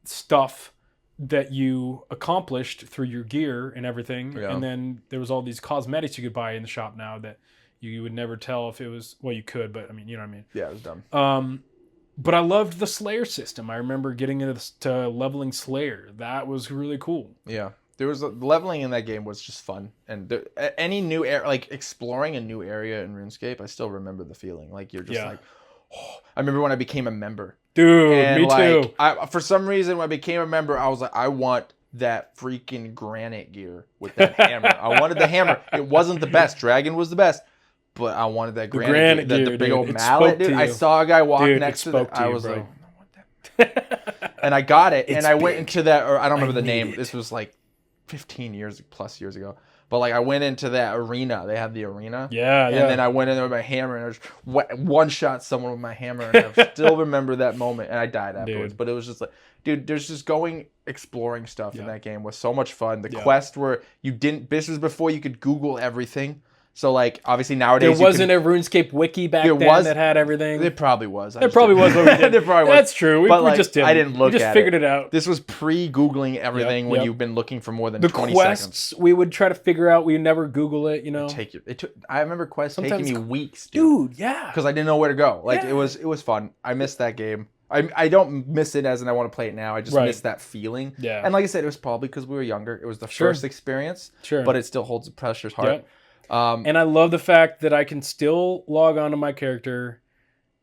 stuff that you accomplished through your gear and everything. Yeah. And then there was all these cosmetics you could buy in the shop now that you would never tell if it was, well, you could, but I mean, you know what I mean? Yeah, it was dumb. But I loved the Slayer system. I remember getting into leveling Slayer. That was really cool. Yeah. There was leveling in that game was just fun. And any new area, like exploring a new area in RuneScape, I still remember the feeling. Like you're just like, oh. I remember when I became a member. Dude, and me too. For some reason, when I became a member, I was like, I want that freaking granite gear with that hammer. I wanted the hammer. It wasn't the best. Dragon was the best. But I wanted that granite gear, the big old mallet, dude. I saw a guy walk next to it. I was like, I want that. And I got it. And I went into that, or I don't remember the name. This was like 15 plus years ago. But like I went into that arena. They had the arena. Yeah, and then I went in there with my hammer and I just one-shot someone with my hammer. And I still remember that moment. And I died afterwards. Dude. But it was just like, dude, there's just exploring stuff in that game was so much fun. The quest where this was before you could Google everything. So, like, obviously nowadays... There wasn't a RuneScape wiki back then that had everything? There probably was. There probably was what we did. That's true. We just didn't. I didn't look at it. We just figured it out. This was pre-Googling everything when you've been looking for more than 20 quests, seconds. We would try to figure out. We never Google it, you know? I remember quests taking me weeks, dude. Yeah. Because I didn't know where to go. Like, it was fun. I missed that game. I don't miss it as in I want to play it now. I just miss that feeling. Yeah. And like I said, it was probably because we were younger. It was the first experience. Sure. But it still holds a precious heart. Yeah. And I love the fact that I can still log on to my character,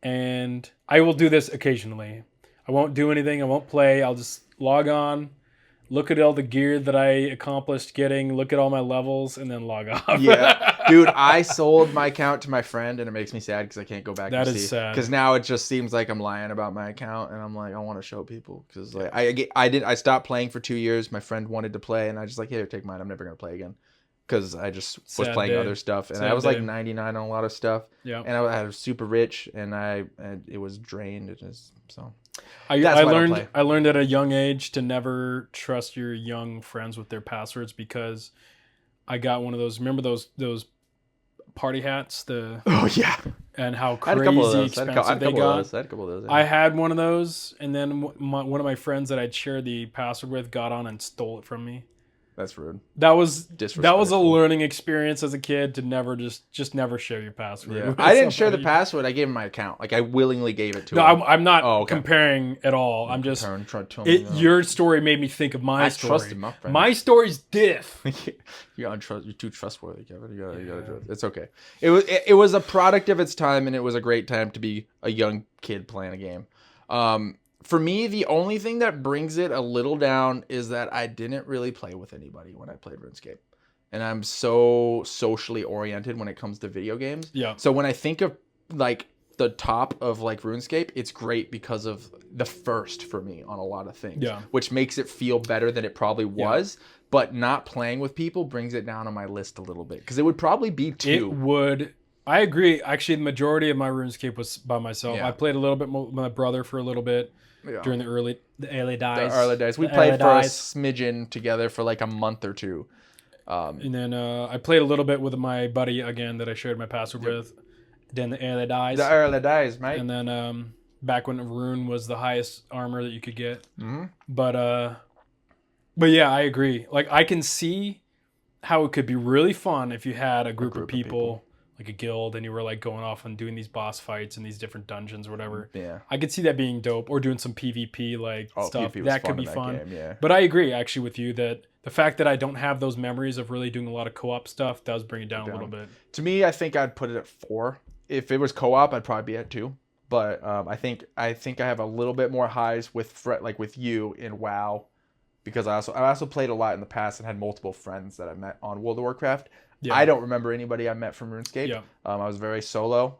and I will do this occasionally. I won't do anything. I won't play. I'll just log on, look at all the gear that I accomplished getting, look at all my levels, and then log off. Yeah. Dude, I sold my account to my friend, and it makes me sad because I can't go back and see. That is sad. Because now it just seems like I'm lying about my account, and I'm like, I want to show people. Because like, I stopped playing for 2 years. My friend wanted to play, and I just like, here, take mine. I'm never going to play again. Because I just was playing other stuff, and I was like 99 on a lot of stuff. Yeah, and I was super rich, and it was drained. I learned at a young age to never trust your young friends with their passwords because I got one of those. Remember those party hats? And how crazy expensive they got. I had one of those, and then one of my friends that I'd shared the password with got on and stole it from me. That's rude. That was a learning experience as a kid to never just never share your password. Yeah. I didn't share the password. I gave him my account. Like I willingly gave it to him. No, I'm not comparing at all. I'm just your story made me think of my story. I trusted my friend. My story's diff. You're too trustworthy, Kevin. You gotta trust. It's okay. It was a product of its time, and it was a great time to be a young kid playing a game. For me, the only thing that brings it a little down is that I didn't really play with anybody when I played RuneScape. And I'm so socially oriented when it comes to video games. Yeah. So when I think of like the top of like RuneScape, it's great because of the first for me on a lot of things. Yeah. Which makes it feel better than it probably was. Yeah. But not playing with people brings it down on my list a little bit. Because it would probably be 2. It would. I agree. Actually, the majority of my RuneScape was by myself. Yeah. I played a little bit with my brother for a little bit. Yeah. During the early days. We played for a smidgen together for like a month or 2. And then I played a little bit with my buddy again that I shared my password with. Then the Early Dies. The early days, mate. And then back when Rune was the highest armor that you could get. Mm-hmm. But yeah, I agree. Like I can see how it could be really fun if you had a group of people, like a guild, and you were like going off and doing these boss fights in these different dungeons or whatever. Yeah. I could see that being dope, or doing some PvP stuff. PvP was that fun could be in that fun. game, yeah. But I agree actually with you that the fact that I don't have those memories of really doing a lot of co-op stuff does bring it down a little bit. To me, I think I'd put it at 4. If it was co-op, I'd probably be at 2. But I think I have a little bit more highs with with you in WoW, because I also played a lot in the past and had multiple friends that I met on World of Warcraft. Yeah. I don't remember anybody I met from RuneScape. Yeah. I was very solo.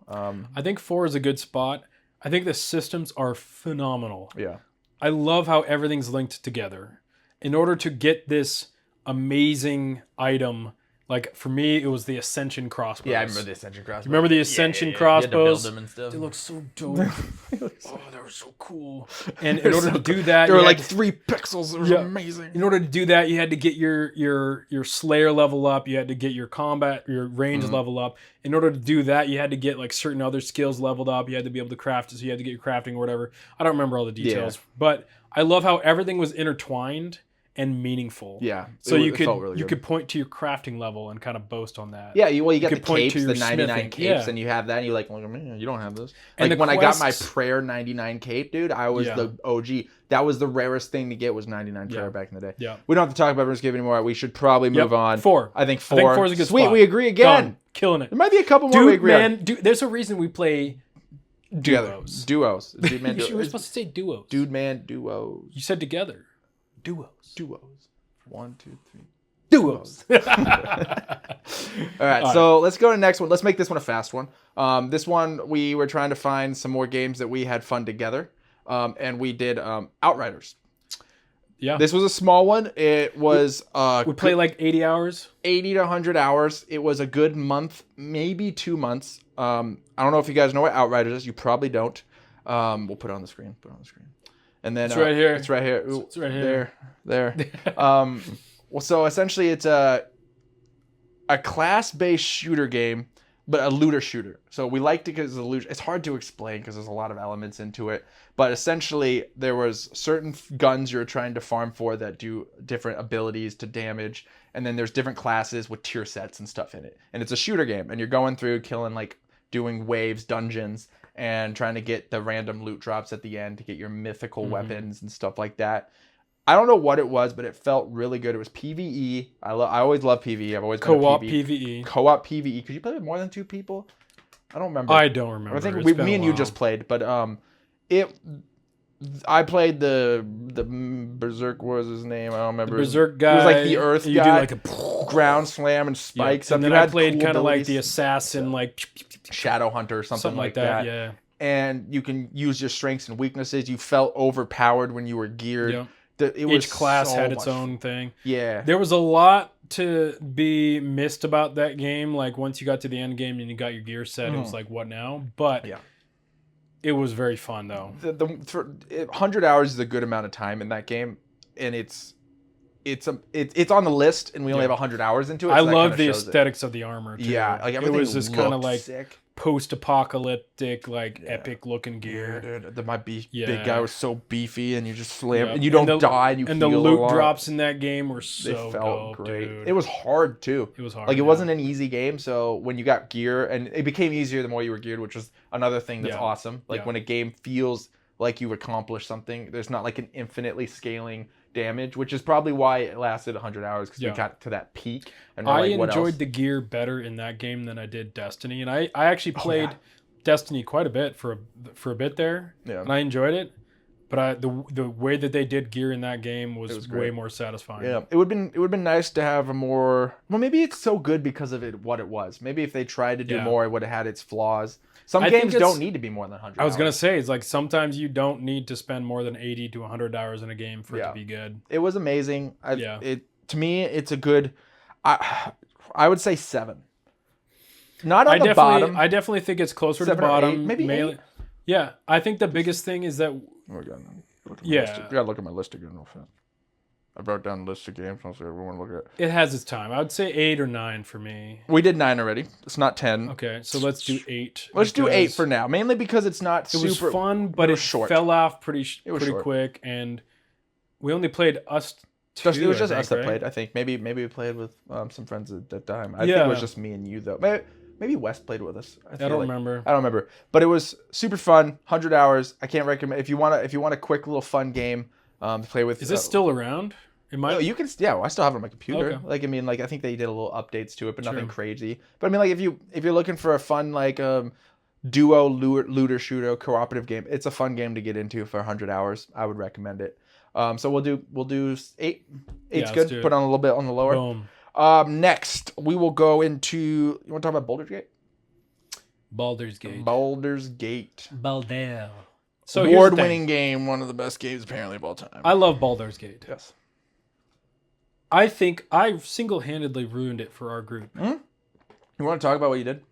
I think 4 is a good spot. I think the systems are phenomenal. Yeah. I love how everything's linked together. In order to get this amazing item, like for me, it was the Ascension crossbows. Yeah, I remember the Ascension crossbows. You remember the Ascension crossbows? You had to build them and stuff. They look so dope. Oh, they were so cool. And in order to do that, they were like 3 pixels. It was amazing. In order to do that, you had to get your Slayer level up. You had to get your range level up. In order to do that, you had to get like certain other skills leveled up. You had to be able to craft it, so you had to get your crafting or whatever. I don't remember all the details, but I love how everything was intertwined and meaningful. Yeah. So you could point to your crafting level and kind of boast on that. Yeah, you get the capes, the 99 capes, and you have that, and you're like, look at me, you don't have this. Like when I got my prayer 99 cape, dude, I was the OG. That was the rarest thing to get, was 99 prayer back in the day. Yeah. We don't have to talk about RuneScape anymore. We should probably move on. 4. I think 4 is a good Sweet, spot. We agree again. Done. Killing it. There might be a couple more we agree on. There's a reason we play duos. Duos. Dudeman Duos. You were supposed to say duos. Dudeman Duos. You said together. Duos. 1, 2, 3. Duos. All right, so let's go to the next one. Let's make this one a fast one. This one, we were trying to find some more games that we had fun together, and we did Outriders. Yeah. This was a small one. It was... we played like 80 hours? 80 to 100 hours. It was a good month, maybe 2 months. I don't know if you guys know what Outriders is. You probably don't. We'll put it on the screen. And then it's right here. It's right here. Ooh, it's right here. There. Well, so essentially, it's a class-based shooter game, but a looter shooter. So we liked it because it's hard to explain because there's a lot of elements into it. But essentially, there was certain guns you're trying to farm for that do different abilities to damage, and then there's different classes with tier sets and stuff in it. And it's a shooter game, and you're going through killing, like, doing waves, dungeons, and trying to get the random loot drops at the end to get your mythical weapons and stuff like that. I don't know what it was, but it felt really good. It was PvE. I always love PvE. I've always been co-op PvE. Co-op PvE. Could you play with more than 2 people? I don't remember. I don't remember. I think me and you just played, but I played the Berserk. What was his name? I don't remember. The Berserk guy. He was like the Earth you guy. Do like a ground slam and spikes. Yeah. And then I played kind of like the assassin, like Shadow Hunter or something like that. Yeah. And you can use your strengths and weaknesses. You felt overpowered when you were geared. Yeah. Each class had its own thing. Yeah. There was a lot to be missed about that game. Like once you got to the end game and you got your gear set, it was like, what now? But it was very fun though. 100 hours is a good amount of time in that game, and it's on the list, and we only have 100 hours into it. So I love the aesthetics of the armor too. Yeah, like everything was just kind of like sick. Post-apocalyptic, like epic looking gear. Yeah, dude. My big guy was so beefy, and you just slam, and you don't die, and you and the loot drops in that game were so they felt dope, great. Dude. It was hard too. It was hard. Like it wasn't an easy game. So when you got gear, and it became easier the more you were geared, which was another thing that's awesome. Like when a game feels like you've accomplished something, there's not like an infinitely scaling damage, which is probably why it lasted 100 hours, because we got to that peak. And I enjoyed the gear better in that game than I did Destiny, and I actually played Destiny quite a bit for a bit there, and I enjoyed it. But the way that they did gear in that game was way more satisfying. Yeah, it would been nice to have a more. Well, maybe it's so good because of what it was. Maybe if they tried to do more, it would have had its flaws. Some games don't need to be more than 100 I was going to say, it's like sometimes you don't need to spend more than 80 to 100 hours in a game for it to be good. It was amazing. To me, it's a good... I would say 7. Not on the bottom. I definitely think it's closer to the bottom. Maybe 8. Yeah, I think the biggest thing is that... You gotta look at my list again real fast. I wrote down a list of games. I'll see if we want to look at it. It has its time. I would say 8 or 9 for me. We did 9 already. It's not 10. Okay, so let's do 8. Let's do 8 for now, mainly because it's not It was super fun, but it short. fell off pretty short. quick, and we only played us two. It was just I us think, that right? played. I think maybe we played with some friends at that time. I think Yeah. it was just me and you though. Maybe Wes played with us. I don't remember. I don't remember, but it was super fun. 100 hours. I can't recommend if you want a quick little fun game to play with. Is this still around? It might. Oh, you can. Yeah, well, I still have it on my computer. Okay. Like I mean, like I think they did a little updates to it, but nothing Sure. crazy. But I mean, like if you're looking for a fun like duo looter shooter cooperative game, it's a fun game to get into for 100 hours. I would recommend it. So we'll do 8. 8's good. Put on a little bit on the lower. Boom. Next we will go into. You want to talk about Baldur's Gate? Baldur's Gate. Baldur's Gate. Baldur. So Award-winning game, one of the best games apparently of all time. I love Baldur's Gate. Yes. I think I single-handedly ruined it for our group. You want to talk about what you did?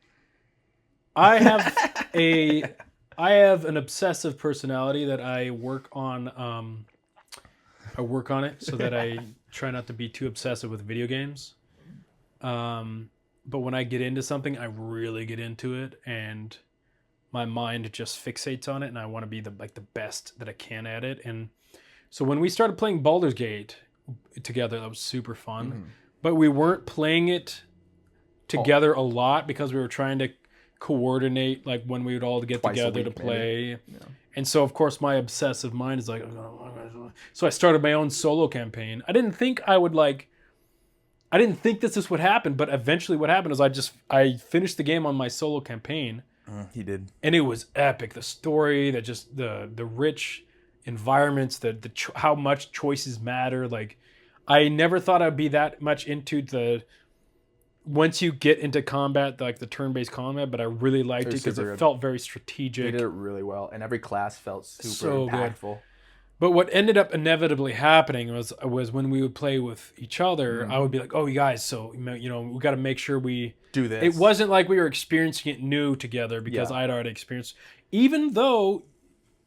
I have an obsessive personality that I work on. I work on it so that I try not to be too obsessive with video games. But when I get into something, I really get into it, and my mind just fixates on it, and I want to be the best that I can at it. And so when we started playing Baldur's Gate together, that was super fun. Mm-hmm. But we weren't playing it together a lot because we were trying to coordinate like when we would all get Twice a together to week, play. Yeah. And so of course my obsessive mind is like, so I started my own solo campaign. I didn't think this would happen, but eventually what happened is I finished the game on my solo campaign. He did. And it was epic. The story, the rich environments, how much choices matter. Like, I never thought I'd be that much into once you get into combat, like the turn-based combat, but I really liked it because it felt very strategic. They did it really well, and every class felt super So impactful. good. But what ended up inevitably happening was when we would play with each other, I would be like, "Oh, you guys, so we got to make sure we do this." It wasn't like we were experiencing it new together because I'd already experienced. Even though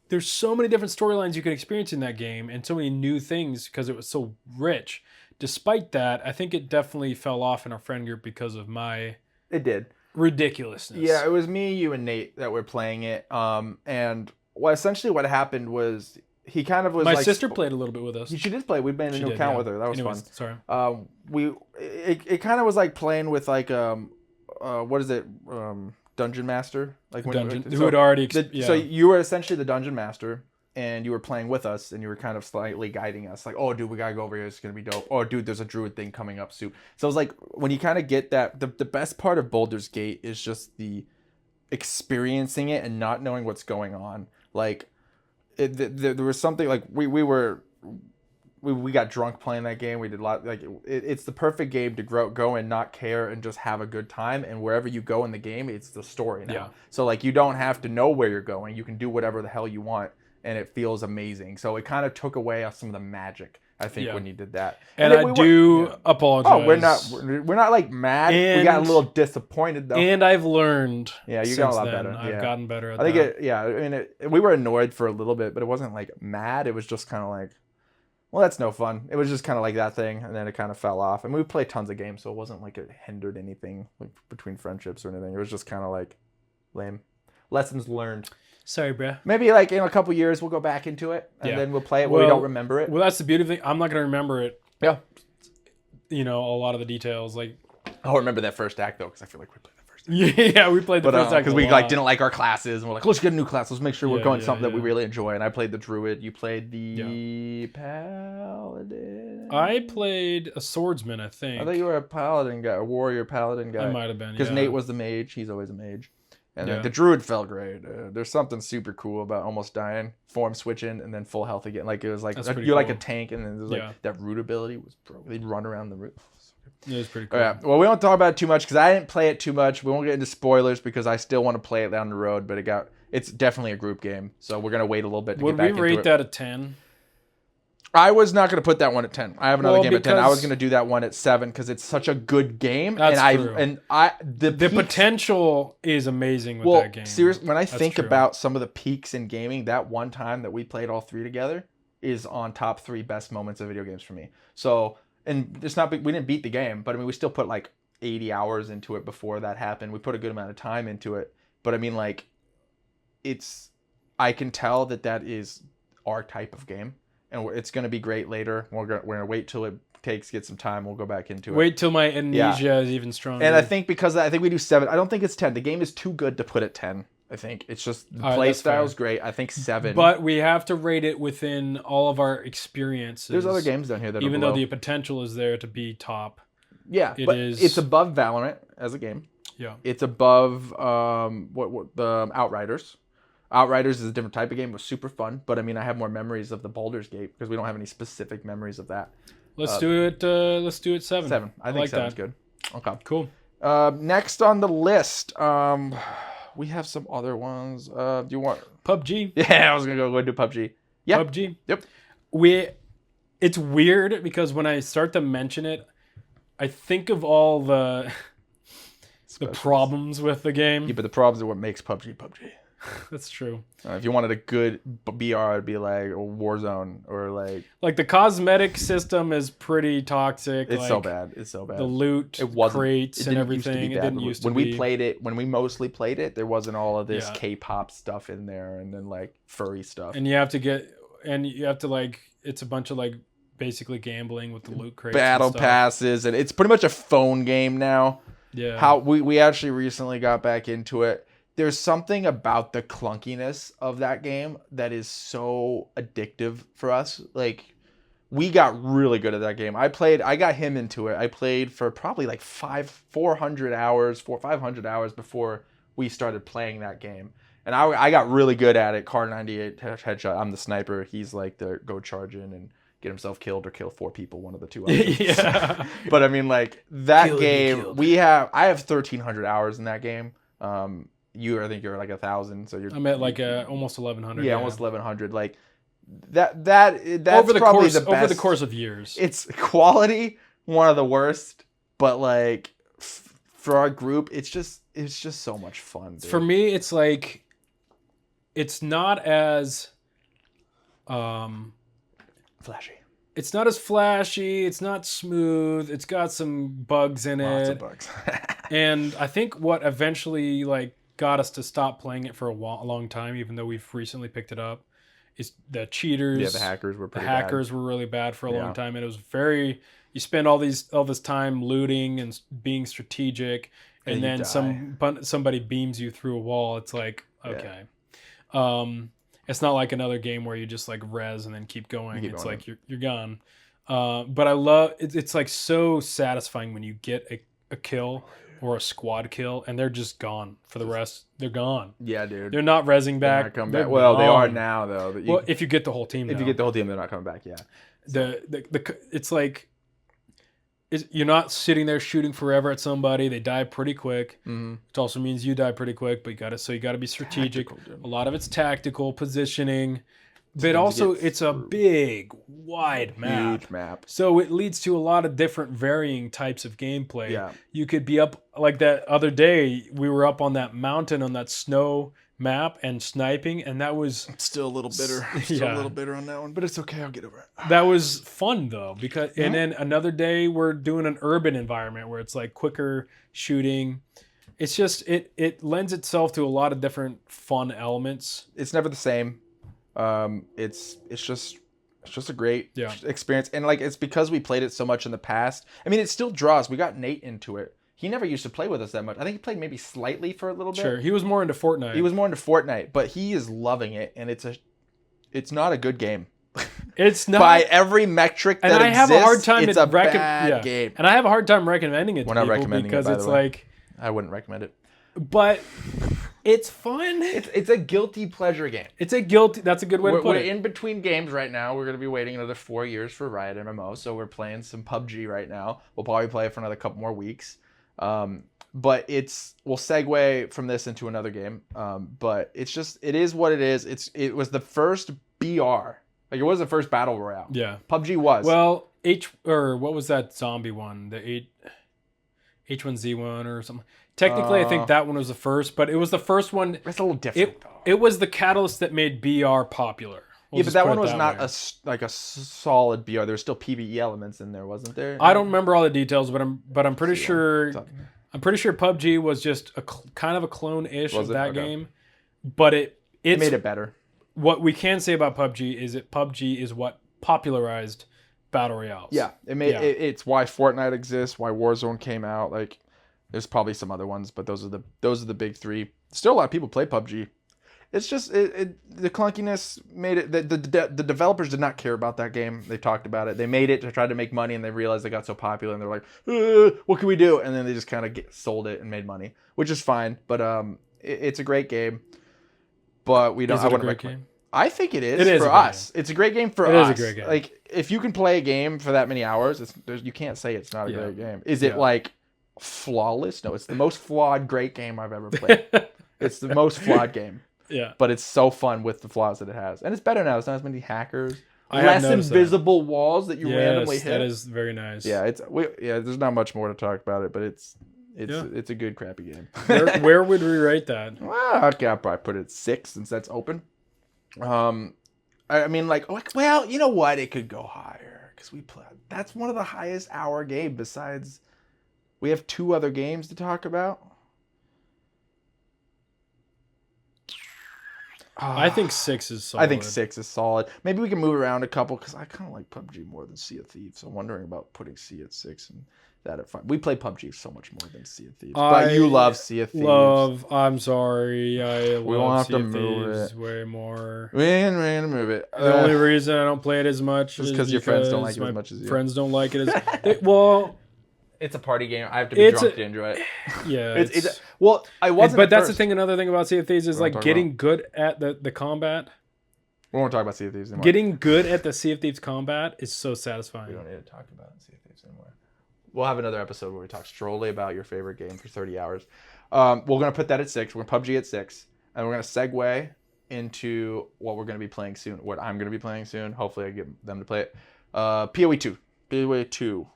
there's so many different storylines you could experience in that game and so many new things because it was so rich. Despite that, I think it definitely fell off in our friend group because of my ridiculousness. Yeah, it was me, you, and Nate that were playing it. And essentially what happened was he kind of was my sister played a little bit with us. She did play. We made a new account with her. That was fun. Sorry. It kind of was like playing with like what is it? Dungeon Master, like who had already. So you were essentially the dungeon master, and you were playing with us, and you were kind of slightly guiding us, like, "Oh, dude, we gotta go over here. It's gonna be dope. Oh, dude, there's a druid thing coming up soon." So it was like when you kind of get that. The best part of Baldur's Gate is just the experiencing it and not knowing what's going on. Like, there was something like we got drunk playing that game. We did a lot. Like it's the perfect game to go and not care and just have a good time. And wherever you go in the game, it's the story now. Yeah. So like you don't have to know where you're going. You can do whatever the hell you want, and it feels amazing. So it kind of took away some of the magic, I think, when you did that. And I apologize. Oh, we're not like mad. We got a little disappointed though. And I've learned. Yeah, you got a lot better. I've gotten better at that. I think we were annoyed for a little bit, but it wasn't like mad. It was just kind of like, well, that's no fun. It was just kind of like that thing, and then it kind of fell off. And we played tons of games, so it wasn't like it hindered anything like, between friendships or anything. It was just kind of like lame. Lessons learned. Sorry, bruh. Maybe like in a couple years we'll go back into it, and then we'll play it where we don't remember it. Well, that's the beauty thing. I'm not going to remember it. Yeah. A lot of the details. Like, I'll remember that first act, though, because I feel like we played the first act. Yeah, we played the first act because we didn't like our classes, and we're like, let's get a new class. Let's make sure we're going something that we really enjoy. And I played the druid. You played the paladin. I played a swordsman, I think. I thought you were a paladin guy, a warrior paladin guy. I might have been, because Nate was the mage. He's always a mage. And then the druid felt great. There's something super cool about almost dying, form switching, and then full health again. Like it was like you're like a tank, and then there's like that root ability was they'd run around the root. It was pretty cool. Yeah. Well, we won't talk about it too much because I didn't play it too much. We won't get into spoilers because I still want to play it down the road. But it's definitely a group game, so we're gonna wait a little bit to get back into it. Would we rate that a 10? I was not going to put that one at 10. I have another game at 10. I was going to do that one at 7 because it's such a good game. That's true. The potential is amazing with that game. Seriously, when I think about some of the peaks in gaming, that one time that we played all three together, is on top 3 best moments of video games for me. So, and it's not, we didn't beat the game, but I mean, we still put like 80 hours into it before that happened. We put a good amount of time into it. But I mean, like, I can tell that is our type of game. And it's going to be great later. We're going to wait till it get some time. We'll go back into it. Wait till my amnesia is even stronger. And I think because I think we do 7. I don't think it's 10. The game is too good to put at 10. I think it's just the play style is great. I think 7. But we have to rate it within all of our experiences. There's other games down here that even are though the potential is there to be top. Yeah, it's above Valorant as a game. Yeah, it's above the Outriders. Outriders is a different type of game. It was super fun, but I mean, I have more memories of the Baldur's Gate because we don't have any specific memories of that. Let's do it. Let's do it 7. 7. I think like 7's good. Okay, cool. Next on the list, we have some other ones. Do you want PUBG? Yeah, I was gonna go do PUBG. Yeah, PUBG. Yep. It's weird because when I start to mention it, I think of all the problems with the game. Yeah, but the problems are what makes PUBG PUBG. That's true. If you wanted a good BR, it'd be like a Warzone or like the cosmetic system is pretty toxic. It's so bad. It's so bad. The loot crates and everything. It didn't used to be. When we mostly played it, there wasn't all of this K-pop stuff in there and then like furry stuff. And you have to like it's a bunch of like basically gambling with the loot crates. Battle passes, and it's pretty much a phone game now. Yeah. How we actually recently got back into it. There's something about the clunkiness of that game that is so addictive for us. Like, we got really good at that game. I got him into it. I played for probably like 500 hours before we started playing that game. And I got really good at it. Car 98 headshot. I'm the sniper. He's like the go charge in and get himself killed or kill 4 people, one of the two options. Yeah. But I mean, like, that game, I have 1,300 hours in that game. I think you're like 1,000, so you're. I'm at like almost 1,100. Yeah, almost 1,100. Like that's probably the best over the course of years. It's quality, one of the worst, but like for our group, it's just so much fun. Dude. For me, it's like it's not as flashy. It's not as flashy. It's not smooth. It's got some bugs in it. Lots of bugs. And I think what eventually like got us to stop playing it for a long time, even though we've recently picked it up, is the cheaters. Yeah, the hackers were pretty bad. Were really bad for a long time, and it was very. You spend all this time looting and being strategic, and then somebody beams you through a wall. It's like okay, it's not like another game where you just like res and then keep going. It's like you're gone. But I love it's like so satisfying when you get a kill or a squad kill and they're just gone for the rest. They're gone. Yeah, dude. They're not rezzing back. They're well, they are now though. Well, if you get the whole team. If you get the whole team, they're not coming back. Yeah. So. It's like you're not sitting there shooting forever at somebody. They die pretty quick. Mm-hmm. Which also means you die pretty quick. But you got to be strategic. A lot of it's tactical positioning. But also, it's a big, wide map. Huge map. So it leads to a lot of different varying types of gameplay. Yeah. You could be up, like that other day, we were up on that mountain on that snow map and sniping, and that was... I'm still a little bitter. A little bitter on that one, but it's okay. I'll get over it. That was fun, though. And then another day, we're doing an urban environment where it's like quicker shooting. It's just, it lends itself to a lot of different fun elements. It's never the same. It's just a great experience, and like it's because we played it so much in the past. I mean, it still draws. We got Nate into it. He never used to play with us that much. I think he played maybe slightly for a little bit. Sure, he was more into Fortnite. But he is loving it, and it's not a good game. It's not by every metric that and I exists. Have a hard time it's a bad game, and I have a hard time recommending it to people because it's like I wouldn't recommend it. But it's fun. It's a guilty pleasure game. That's a good way to put it. We're in between games right now. We're going to be waiting another 4 years for Riot MMO, so we're playing some PUBG right now. We'll probably play it for another couple more weeks. But we'll segue from this into another game. But it is what it is. It was the first BR. Like, it was the first battle royale. Yeah. PUBG was. Well, what was that zombie one? The H1Z1 or something. Technically, I think that one was the first, but it was the first one. It's a little different, though. It was the catalyst that made BR popular. Yeah, but that one was not like a solid BR. There's still PvE elements in there, wasn't there? I don't remember all the details, but I'm pretty sure PUBG was just kind of a clone-ish of that game, but it made it better. What we can say about PUBG is that PUBG is what popularized battle royales. Yeah, it's why Fortnite exists, why Warzone came out. Like, there's probably some other ones, but those are the big three. Still, a lot of people play PUBG. It's just the clunkiness made it. The developers did not care about that game. They talked about it. They made it to try to make money, and they realized they got so popular, and they're like, "What can we do?" And then they just kind of sold it and made money, which is fine. But it's a great game. But we don't. Is it a great game? I think it is for us. It's a great game for us. It is a great game. Like, if you can play a game for that many hours, you can't say it's not a great game. Is it like flawless? No, it's the most flawed great game I've ever played. It's the most flawed game. Yeah. But it's so fun with the flaws that it has. And it's better now. It's not as many hackers. Less invisible walls that you randomly hit. That is very nice. Yeah, there's not much more to talk about it, but it's a good crappy game. Where would we rate that? Well, okay, I'll probably put it 6 since that's open. I mean, well, you know what? It could go higher because that's one of the highest hour game. Besides, we have 2 other games to talk about. I think 6 is solid. I think 6 is solid. Maybe we can move around a couple because I kind of like PUBG more than Sea of Thieves. So I'm wondering about putting Sea at 6 and that at 5. We play PUBG so much more than Sea of Thieves. But you love Sea of Thieves. I'm sorry. We won't have to move it way more. We ain't ready to move it. The only reason I don't play it as much is because your friends don't like it as much as you. Friends don't like it as it's a party game. I have to be drunk to enjoy it. Yeah. I wasn't. But that's the thing. Another thing about Sea of Thieves is like getting good at the combat. We won't talk about Sea of Thieves anymore. Getting good at the Sea of Thieves combat is so satisfying. We don't need to talk about Sea of Thieves anymore. We'll have another episode where we talk strolly about your favorite game for 30 hours. We're going to put that at 6. We're going to PUBG at 6. And we're going to segue into what we're going to be playing soon. What I'm going to be playing soon. Hopefully I get them to play it. PoE 2. PoE 2.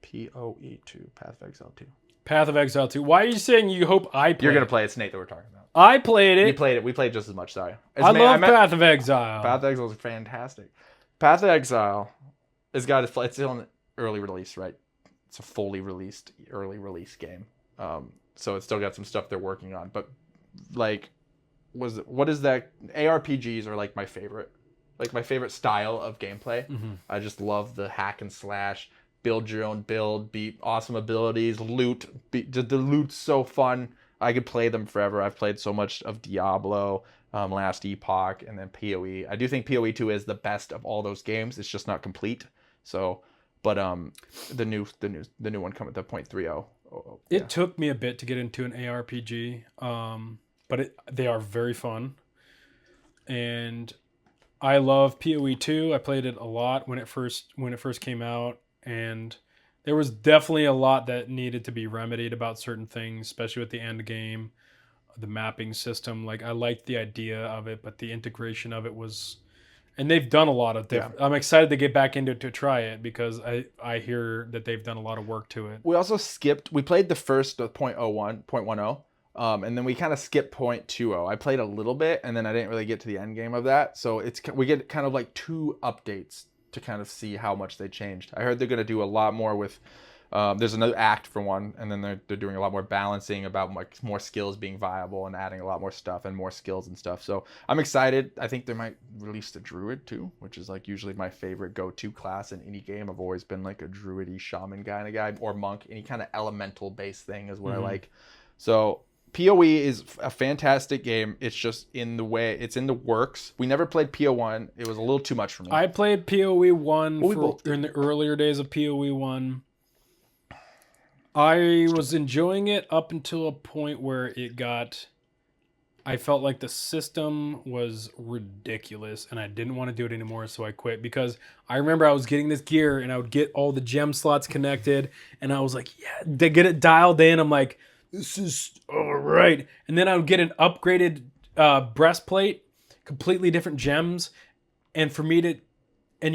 PoE 2. Path of Exile 2. Path of Exile 2. Why are you saying you hope I play You're going to play it. It's Nate that we're talking about. I played it. You played it. We played just as much. Sorry. I love Path of Exile. Path of Exile is fantastic. Path of Exile it's still in early release, right? It's a fully released early release game. So it's still got some stuff they're working on. But like, what is that? ARPGs are like my favorite. Like my favorite style of gameplay. Mm-hmm. I just love the hack and slash. Build your own build, beat awesome abilities, loot. The loot's so fun. I could play them forever. I've played so much of Diablo, Last Epoch, and then PoE. I do think PoE 2 is the best of all those games. It's just not complete. So, but the new one coming, the 0.30. It took me a bit to get into an ARPG, but they are very fun, and I love PoE 2. I played it a lot when it first came out. And there was definitely a lot that needed to be remedied about certain things, especially with the end game, the mapping system. Like, I liked the idea of it, but the integration of it was... And they've done a lot of... I'm excited to get back into it to try it because I hear that they've done a lot of work to it. We also skipped... We played the first 0.10, and then we kind of skipped 0.20. I played a little bit, and then I didn't really get to the end game of that. So we get kind of like 2 updates to kind of see how much they changed. I heard they're going to do a lot more with there's another act for one, and then they're doing a lot more balancing about more skills being viable and adding a lot more stuff and more skills and stuff. So I'm excited. I think they might release the druid too, which is like usually my favorite go-to class in any game. I've always been like a druidy shaman kind of guy, or monk. Any kind of elemental based thing is what I like. So PoE is a fantastic game. It's just in the works. We never played PO1. It was a little too much for me. I played PoE 1 in the earlier days of PoE 1. I was enjoying it up until a point where I felt like the system was ridiculous and I didn't want to do it anymore, so I quit. Because I remember I was getting this gear and I would get all the gem slots connected and I was like, yeah, to get it dialed in, I'm like, this is all right. And then I would get an upgraded breastplate, completely different gems. And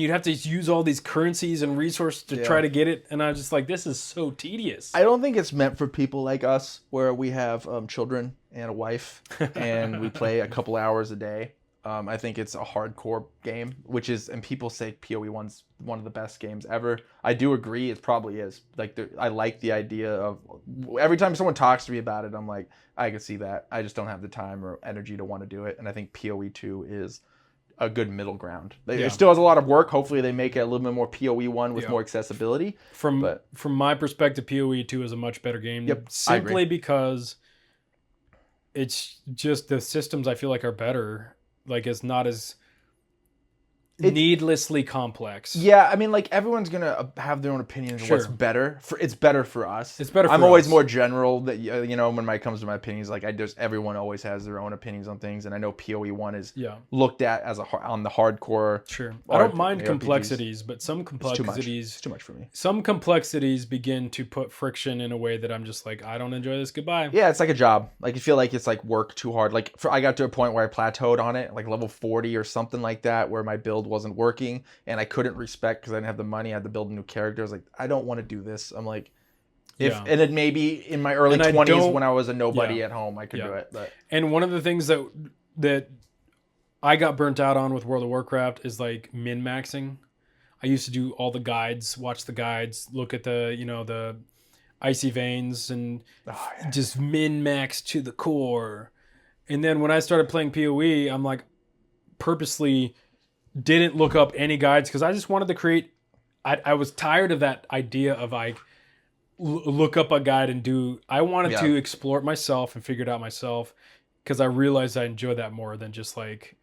you'd have to use all these currencies and resources to try to get it. And I was just like, this is so tedious. I don't think it's meant for people like us where we have children and a wife and we play a couple hours a day. I think it's a hardcore game, and people say PoE 1's one of the best games ever. I do agree, it probably is. Like, I like the idea of, every time someone talks to me about it, I'm like, I can see that. I just don't have the time or energy to want to do it. And I think PoE 2 is a good middle ground. It still has a lot of work. Hopefully they make it a little bit more PoE 1 with more accessibility. From my perspective, PoE 2 is a much better game. Yep, simply because it's just the systems I feel like are better. Like, it's not as needlessly complex. Yeah, I mean, like, everyone's gonna have their own opinions of what's better. It's better for us. It's better. I'm always more general. That, you know, when it comes to my opinions, like, everyone always has their own opinions on things, and I know PoE 1 is looked at as on the hardcore. Sure, I don't mind complexities, but some complexities it's too much for me. Some complexities begin to put friction in a way that I'm just like, I don't enjoy this. Goodbye. Yeah, it's like a job. Like, you feel like it's like work too hard. Like, I got to a point where I plateaued on it, like level 40 or something like that, where my build wasn't working and I couldn't respec because I didn't have the money. I had to build a new character. I was like, I don't want to do this. I'm like, and it maybe in my early 20s when I was a nobody at home, I could do it. But and one of the things that I got burnt out on with World of Warcraft is like min-maxing. I used to do all the guides, watch the guides, look at the icy veins, and just min-max to the core. And then when I started playing PoE, I'm like, purposely didn't look up any guides because I just wanted to create. I was tired of that idea of like look up a guide and do. I wanted to explore it myself and figure it out myself because I realized I enjoy that more than just like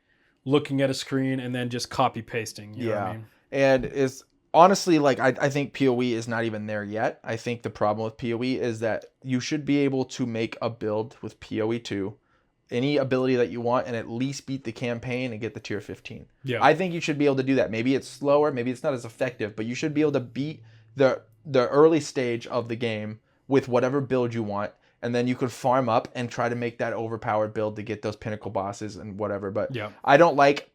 looking at a screen and then just copy pasting. You know what I mean? And it's honestly like I think PoE is not even there yet. I think the problem with PoE is that you should be able to make a build with PoE 2. Any ability that you want and at least beat the campaign and get the tier 15. Yeah. I think you should be able to do that. Maybe it's slower, maybe it's not as effective, but you should be able to beat the early stage of the game with whatever build you want, and then you could farm up and try to make that overpowered build to get those pinnacle bosses and whatever. But I don't like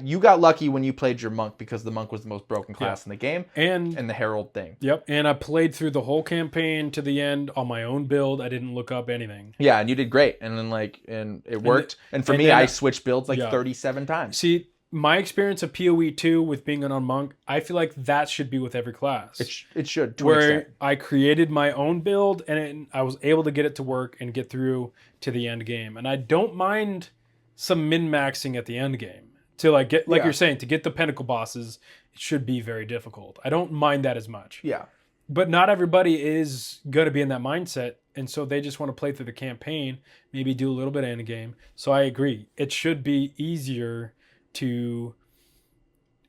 you got lucky when you played your monk because the monk was the most broken class in the game and the herald thing. Yep. And I played through the whole campaign to the end on my own build. I didn't look up anything. Yeah, and you did great. And then and it worked. And for me, I switched builds 37 times. See, my experience of PoE 2 with being an on monk, I feel like that should be with every class. It should. Where I created my own build and I was able to get it to work and get through to the end game. And I don't mind some min-maxing at the end game. To like get you're saying, to get the pinnacle bosses, it should be very difficult. I don't mind that as much. Yeah. But not everybody is going to be in that mindset, and so they just want to play through the campaign, maybe do a little bit of end game. So I agree. It should be easier to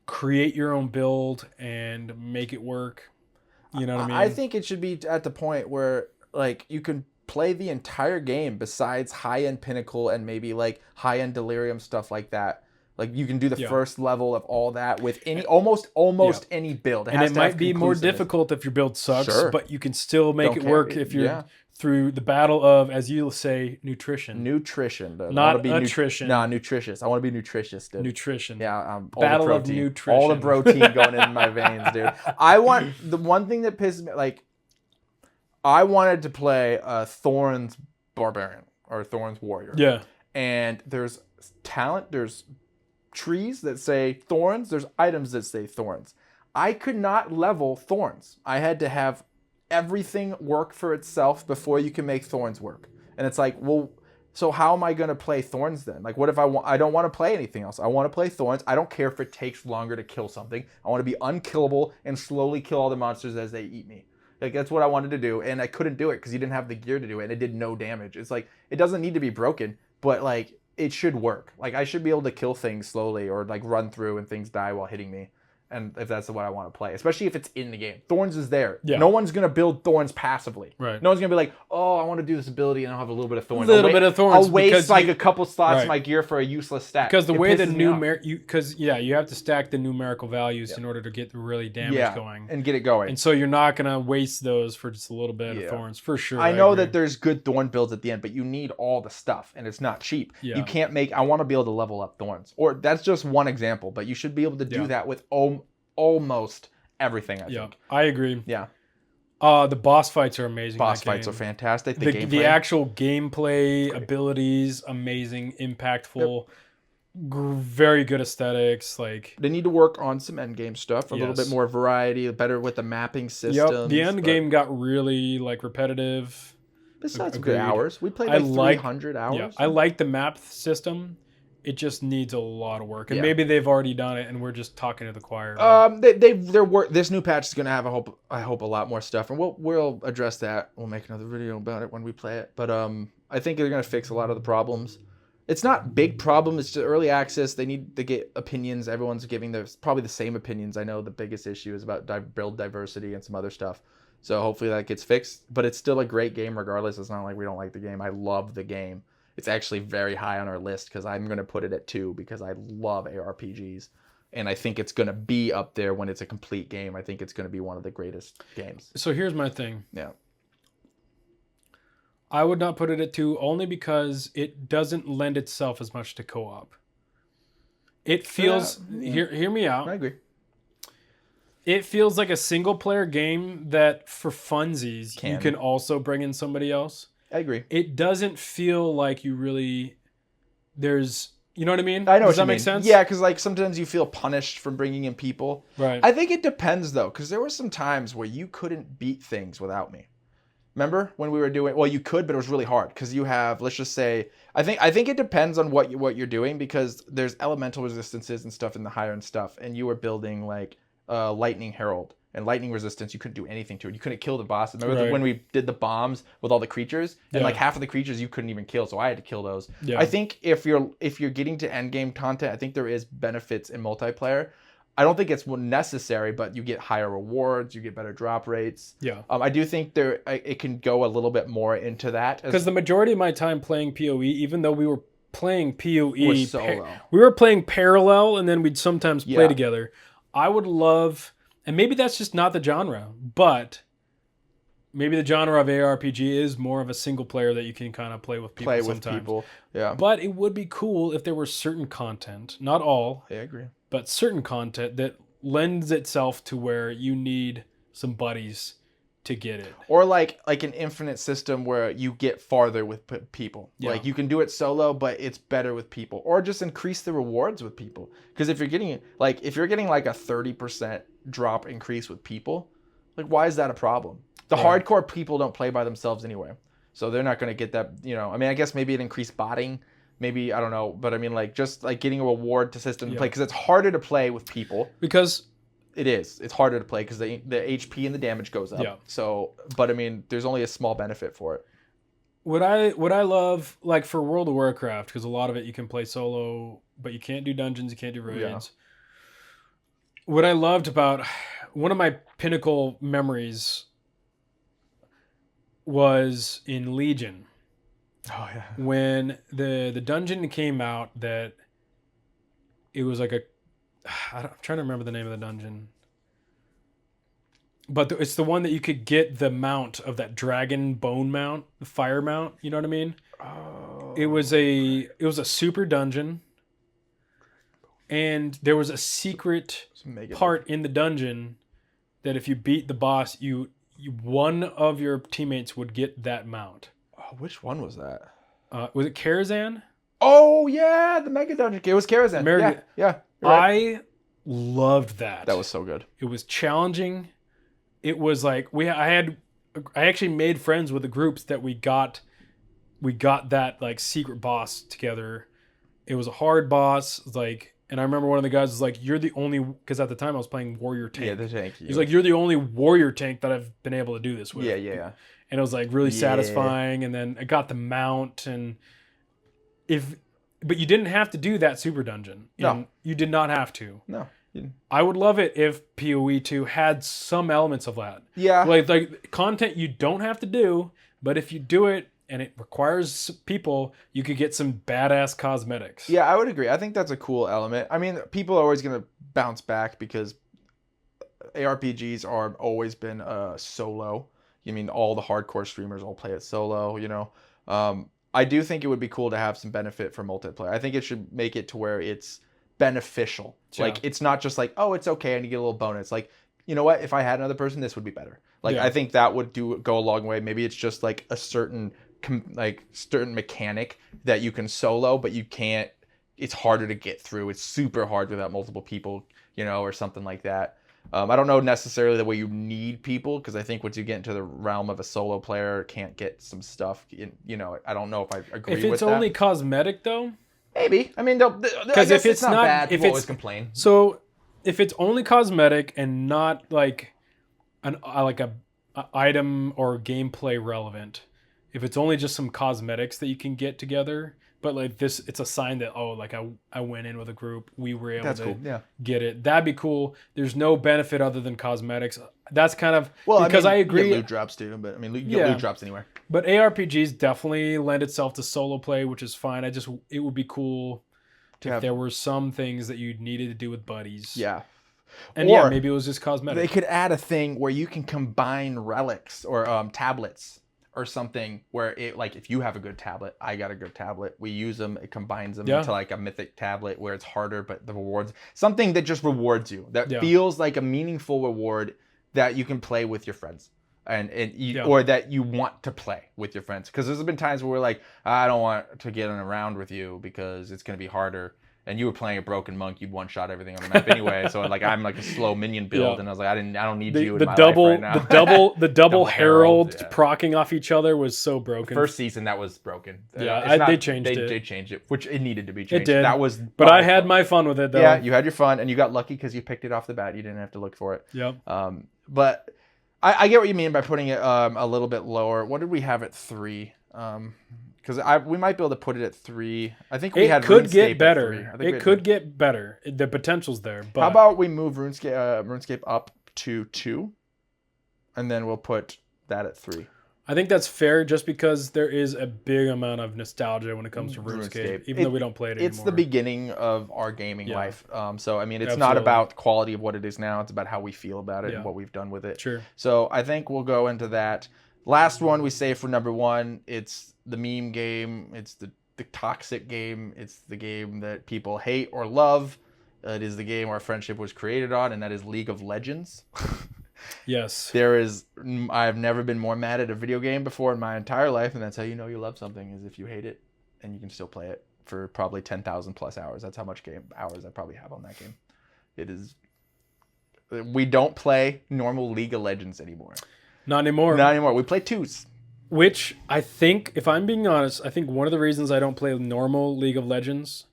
create your own build and make it work. You know what I mean? I think it should be at the point where like you can play the entire game besides high-end pinnacle and maybe like high-end delirium, stuff like that. Like you can do the first level of all that with almost any build. It might be more difficult if your build sucks, but you can still make it work if you're through the battle of, as you'll say, nutrition. Nutrition. Not nutrition. Nah, nutritious. I want to be nutritious, dude. Nutrition. Yeah. Battle of nutrition. All the protein going in my veins, dude. I want, the one thing that pisses me, like, I wanted to play Thorns Barbarian or Thorns Warrior. Yeah. And there's talent, there's trees that say thorns, there's items that say thorns. I could not level thorns. I had to have everything work for itself before you can make thorns work. And it's like, well, so how am I going to play thorns then? Like, what if I don't want to play anything else? I want to play thorns. I don't care if it takes longer to kill something. I want to be unkillable and slowly kill all the monsters as they eat me. Like, that's what I wanted to do, and I couldn't do it because you didn't have the gear to do it, and it did no damage. It's like, it doesn't need to be broken, but like, it should work. Like, I should be able to kill things slowly or like run through and things die while hitting me. And if that's what I want to play, especially if it's in the game. Thorns is there. Yeah. No one's going to build Thorns passively. Right. No one's going to be like, oh, I want to do this ability and I'll have a little bit of Thorns. I'll waste like a couple slots in my gear for a useless stat. Because the way the you have to stack the numerical values in order to get the really damage going. And get it going. And so you're not going to waste those for just a little bit of Thorns, for sure. I know that there's good Thorn builds at the end, but you need all the stuff and it's not cheap. Yeah. You can't I want to be able to level up Thorns. Or that's just one example, but you should be able to do that with almost everything, I think. I agree. Yeah. The boss fights are amazing. Boss fights are fantastic. The actual gameplay, abilities, amazing, impactful. very good aesthetics. Like, They need to work on some end game stuff, a little bit yes. more variety, better with the mapping Yep. The systems. end But game got really like repetitive. besides some good Agreed. hours, we played I like like, 300 yeah, hours. I like the map system. It just needs a lot of work, and Yeah. maybe they've already done it, and we're just talking to the choir. But Their work. This new patch is gonna have I hope a lot more stuff, and we'll address that. We'll make another video about it when we play it. But I think they're gonna fix a lot of the problems. It's not big problem. It's just early access. They need to get opinions. Everyone's giving probably the same opinions. I know the biggest issue is about build diversity and some other stuff. So hopefully that gets fixed. But it's still a great game regardless. It's not like we don't like the game. I love the game. It's actually very high on our list because I'm going to put it at 2 because I love ARPGs. And I think it's going to be up there when it's a complete game. I think it's going to be one of the greatest games. so here's my thing. Yeah. I would not put it at 2 only because it doesn't lend itself as much to co-op. It feels hear me out. I agree. It feels like a single player game that for funsies you can also bring in somebody else. I agree. It doesn't feel like you really there's you know what I mean? I know. Does what that you make mean. sense? Yeah, because like sometimes you feel punished from bringing in people. Right. I think it depends though, because there were some times where you couldn't beat things without me. Remember when we were doing? Well, you could, but it was really hard because you have. Let's just say, I think it depends on what you're doing because there's elemental resistances and stuff in the higher end stuff, and you were building like lightning herald and lightning resistance. You couldn't do anything to it. You couldn't kill the boss. Remember when we did the bombs with all the creatures and like half of the creatures you couldn't even kill, so I had to kill those. Yeah. I think if you're getting to end game content, I think there is benefits in multiplayer. I don't think it's necessary, but you get higher rewards, you get better drop rates. Yeah. I do think it can go a little bit more into that. Because the majority of my time playing PoE, even though we were playing PoE, was solo. We were playing parallel, and then we'd sometimes play together. I would love, and maybe that's just not the genre, but maybe the genre of ARPG is more of a single player that you can kind of play with people sometimes. Yeah. But it would be cool if there were certain content, not all. I agree. But certain content that lends itself to where you need some buddies to get it. Or like an infinite system where you get farther with people. Yeah. Like you can do it solo, but it's better with people. Or just increase the rewards with people. Because if you're getting like a 30% drop increase with people, like why is that a problem? The hardcore people don't play by themselves anyway. So they're not going to get that, I mean, I guess maybe it increased botting. Maybe, I don't know, but I mean, like, just like getting a reward to system to play, because it's harder to play with people. Because it's harder to play because the HP and the damage goes up. Yeah. So, but I mean, there's only a small benefit for it. What I love, like for World of Warcraft, because a lot of it you can play solo, but you can't do dungeons, you can't do raids. Yeah. What I loved about one of my pinnacle memories was in Legion. Oh yeah. When the dungeon came out, that it was like I'm trying to remember the name of the dungeon, but it's the one that you could get the mount of that dragon bone mount, the fire mount. You know what I mean? Oh. It was a super dungeon, and there was a secret part in the dungeon that if you beat the boss, one of your teammates would get that mount. Which one was that? Was it Karazhan? Oh yeah, the Mega Dungeon. It was Karazhan. Yeah. Right. I loved that. That was so good. It was challenging. It was like I actually made friends with the groups that we got that like secret boss together. It was a hard boss, like, and I remember one of the guys was like, "You're the only," because at the time I was playing warrior tank. Yeah, the tank. He's like, "You're the only warrior tank that I've been able to do this with." Yeah. And it was like really satisfying. And then I got the mount, but you didn't have to do that super dungeon. No, you did not have to. No. I would love it if PoE 2 had some elements of that. Yeah. Like content you don't have to do, but if you do it and it requires people, you could get some badass cosmetics. Yeah, I would agree. I think that's a cool element. I mean, people are always going to bounce back because ARPGs are always been solo. I mean, all the hardcore streamers all play it solo, I do think it would be cool to have some benefit for multiplayer. I think it should make it to where it's beneficial. Yeah. Like, it's not just like, oh, it's okay, and you get a little bonus. Like, you know what? If I had another person, this would be better. Like, I think that would go a long way. Maybe it's just like a certain mechanic that you can solo, but you can't it's harder to get through. It's super hard without multiple people, or something like that. I don't know necessarily the way you need people, because I think once you get into the realm of a solo player can't get some stuff. I don't know if I agree with that. If it's only cosmetic though, maybe. I mean, because if it's not bad, people always complain. So if it's only cosmetic and not like a item or gameplay relevant, if it's only just some cosmetics that you can get together. But like this, it's a sign that I went in with a group. We were able to get it. That'd be cool. There's no benefit other than cosmetics. That's kind of because I agree. You get loot drops too, but I mean, you get loot drops anywhere. But ARPGs definitely lend itself to solo play, which is fine. It would be cool if there were some things that you needed to do with buddies. Yeah. And maybe it was just cosmetic. They could add a thing where you can combine relics or tablets. Or something where if you have a good tablet, I got a good tablet, we use them, it combines them into like a mythic tablet where it's harder, but the rewards, something that just rewards you, that feels like a meaningful reward that you can play with your friends. Or that you want to play with your friends. Because there's been times where we're like, I don't want to get in a round with you because it's going to be harder. And you were playing a broken monk, you'd one-shot everything on the map anyway. So I'm like a slow minion build, and I was like, I don't need you in my life right now. The double herald proccing off each other was so broken. First season that was broken. They changed it. They changed it, which it needed to be changed. It did. That was. But I had my fun with it though. Yeah, you had your fun, and you got lucky because you picked it off the bat. You didn't have to look for it. Yep. But I get what you mean by putting it a little bit lower. What did we have at 3? Because we might be able to put it at 3. I think we had RuneScape. RuneScape Get better. It could get better. The potential's there. But how about we move RuneScape up to 2, and then we'll put that at 3. I think that's fair, just because there is a big amount of nostalgia when it comes to RuneScape, even though we don't play it anymore. It's the beginning of our gaming life. So I mean, it's not about quality of what it is now. It's about how we feel about it and what we've done with it. Sure. So I think we'll go into that. Last one we say for number 1, it's the meme game. It's the toxic game. It's the game that people hate or love. It is the game our friendship was created on, and that is League of Legends. Yes. I've never been more mad at a video game before in my entire life, and that's how you know you love something, is if you hate it and you can still play it for probably 10,000 plus hours. That's how much game hours I probably have on that game. It is. We don't play normal League of Legends anymore. Not anymore. We play 2s. Which I think, if I'm being honest, I think one of the reasons I don't play normal League of Legends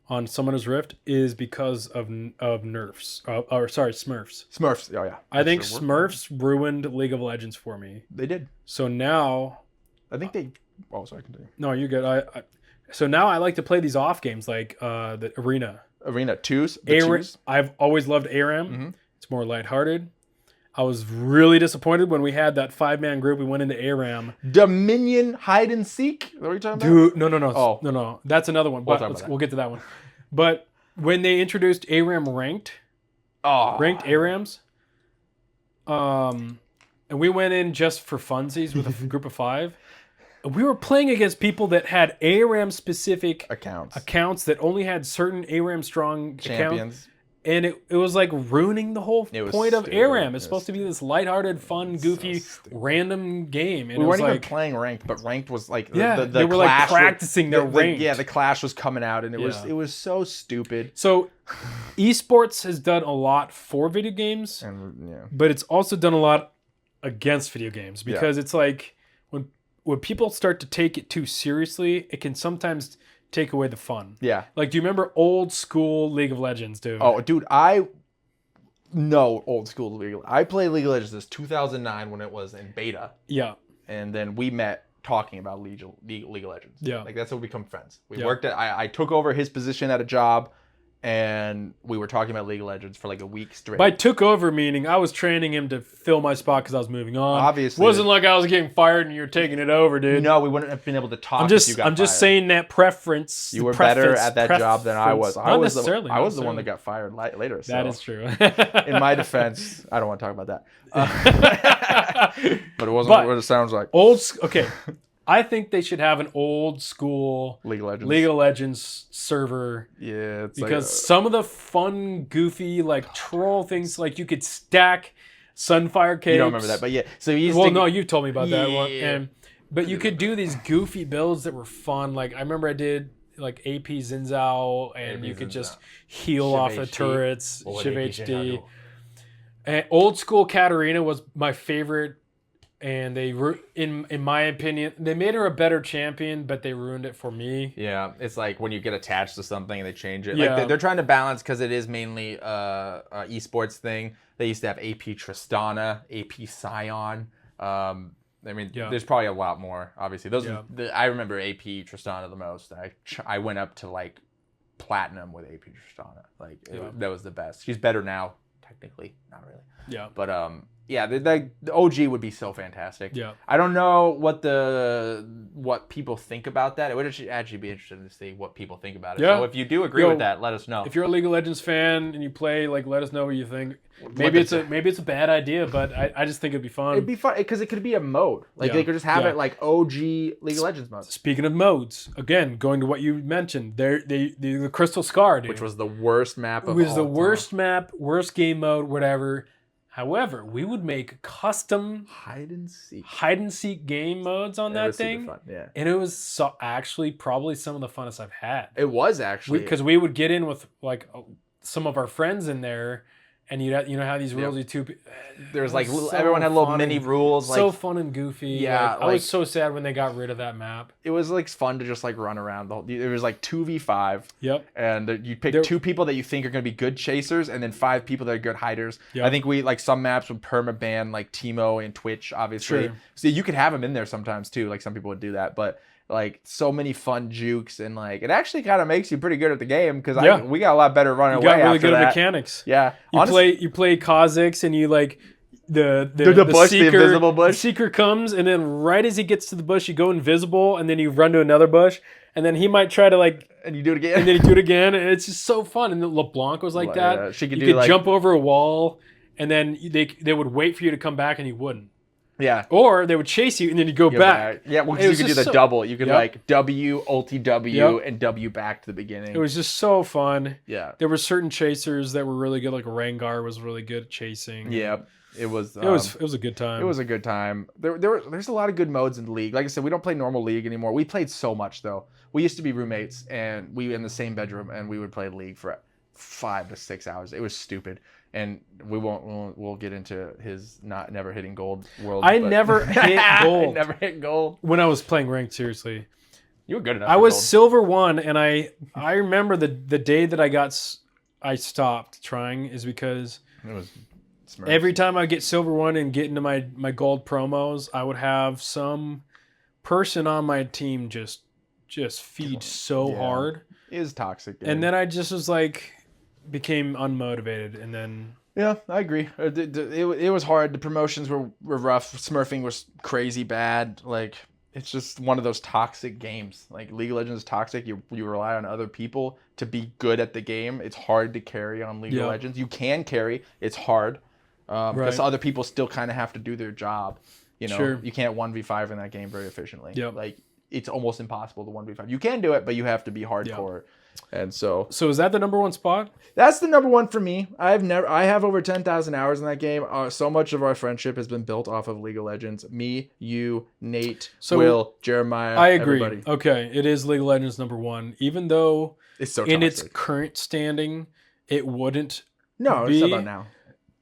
on Summoner's Rift is because of nerfs. Smurfs. Smurfs. Oh yeah. I think Smurfs ruined League of Legends for me. They did. So now, I think they. Oh, sorry. Continue. No, you're good. So now I like to play these off games like the Arena. Arena 2s. I've always loved ARAM. Mm-hmm. It's more lighthearted. I was really disappointed when we had that 5-man group. We went into ARAM. Dominion Hide and Seek? What are you talking about? Dude, no. Oh. No. That's another one. But we'll get to that one. But when they introduced ARAM ranked ARAMs, and we went in just for funsies with a group of 5. We were playing against people that had ARAM specific accounts that only had certain ARAM strong champions. Accounts. And it was like ruining the whole point of ARAM. It's supposed to be this lighthearted, fun, goofy, random game. And we weren't even playing ranked, but ranked was like they were like practicing their ranked. The Clash was coming out, and it was so stupid. So esports has done a lot for video games, but it's also done a lot against video games, because it's like when people start to take it too seriously, it can sometimes take away the fun. Yeah. Like, do you remember old school League of Legends, dude? Oh, dude, I know old school League of Legends. I played League of Legends since 2009 when it was in beta. Yeah. And then we met talking about League of Legends. Yeah. Like, that's how we become friends. We worked I took over his position at a job, and we were talking about League of Legends for like a week straight. By took over, meaning I was training him to fill my spot because I was moving on. Obviously. It wasn't like I was getting fired and you were taking it over, dude. No, we wouldn't have been able to talk I'm just saying that preference. You were better at that job than I was. Not necessarily. I was the one that got fired later. So. That is true. In my defense, I don't want to talk about that. But it wasn't what it sounds like. Okay. I think they should have an old school League of Legends server. Yeah, because some of the fun, goofy, like troll things, like you could stack Sunfire Caves. You don't remember that, but yeah. So no, you told me about that one. But you could do these goofy builds that were fun. Like I remember I did like AP Zinzao, and AP you could Zinzao. just heal Shiv off the HD. turrets. What would Shiv AP HD. do? And old school Katarina was my favorite, and in my opinion, they made her a better champion, but they ruined it for me. Yeah, it's like when you get attached to something and they change it. Yeah. Like they're trying to balance because it is mainly a esports thing. They used to have AP Tristana, AP Scion. I mean, there's probably a lot more. Obviously, I remember AP Tristana the most. I went up to like platinum with AP Tristana. Like that was the best. She's better now, technically, not really. Yeah. But yeah, the OG would be so fantastic. Yeah. I don't know what people think about that. It would actually be interesting to see what people think about it. Yeah. So if you do agree with that, let us know. If you're a League of Legends fan and you play, like, let us know what you think. Maybe it's a bad idea, but I just think it'd be fun. It'd be fun because it could be a mode. Like they could just have it like OG League of Legends mode. Speaking of modes, again, going to what you mentioned, the Crystal Scar, dude, which was the worst map of all time. It was the worst time. map, worst game mode, whatever. However, we would make custom hide and seek game modes on that thing. Super fun. Yeah. And it was actually probably some of the funnest I've had. It was actually. Because we would get in with like some of our friends in there, and you know how these rules There's like everyone had little mini rules. So fun and goofy. Yeah. I was so sad when they got rid of that map. It was like fun to just like run around. It was like 2v5. Yep. And you pick 2 people that you think are going to be good chasers, and then 5 people that are good hiders. Yep. I think we like some maps would permaban like Teemo and Twitch, obviously. Sure. So you could have them in there sometimes too. Like some people would do that, but like so many fun jukes, and like it actually kind of makes you pretty good at the game because we got a lot better running away. You got really after good that. at mechanics. Yeah. You play Kha'Zix, and you like the bush, seeker, the invisible bush. The seeker comes, and then right as he gets to the bush, you go invisible, and then you run to another bush, and then he might try to like, and you do it again, and then you do it again, and it's just so fun. And LeBlanc was like that. Yeah, she could you could jump over a wall, and then they would wait for you to come back, and you wouldn't. Yeah. Or they would chase you and then you go back. Yeah, well, you could do the double. You could like W, ulti W, and W back to the beginning. It was just so fun. Yeah. There were certain chasers that were really good, like Rengar was really good at chasing. Yeah. It was a good time. It was a good time. There's a lot of good modes in the league. Like I said, we don't play normal league anymore. We played so much though. We used to be roommates and we were in the same bedroom and we would play league for 5 to 6 hours. It was stupid. And we'll get into his never hitting gold world. I never hit gold. I never hit gold. When I was playing ranked, seriously. You were good enough. I was gold. Silver 1, and I remember the day that I stopped trying is because it was every time I get Silver 1 and get into my gold promos, I would have some person on my team just feed so hard. It is toxic. Game. And then I just was like, became unmotivated, and then I agree. It was hard. The promotions were rough. Smurfing was crazy bad. Like it's just one of those toxic games. Like League of Legends is toxic. You rely on other people to be good at the game. It's hard to carry on League of Legends. You can carry. It's hard because other people still kind of have to do their job. You know, you can't 1v5 in that game very efficiently. Like it's almost impossible to 1v5. You can do it, but you have to be hardcore. And so is that the number 1 spot? That's the number 1 for me. I have over 10,000 hours in that game. So much of our friendship has been built off of League of Legends. Me, you, Nate, Will, Jeremiah. I agree. Everybody. Okay, it is League of Legends number 1, even though it's so in toxic. Its current standing, it wouldn't. No, it's about now.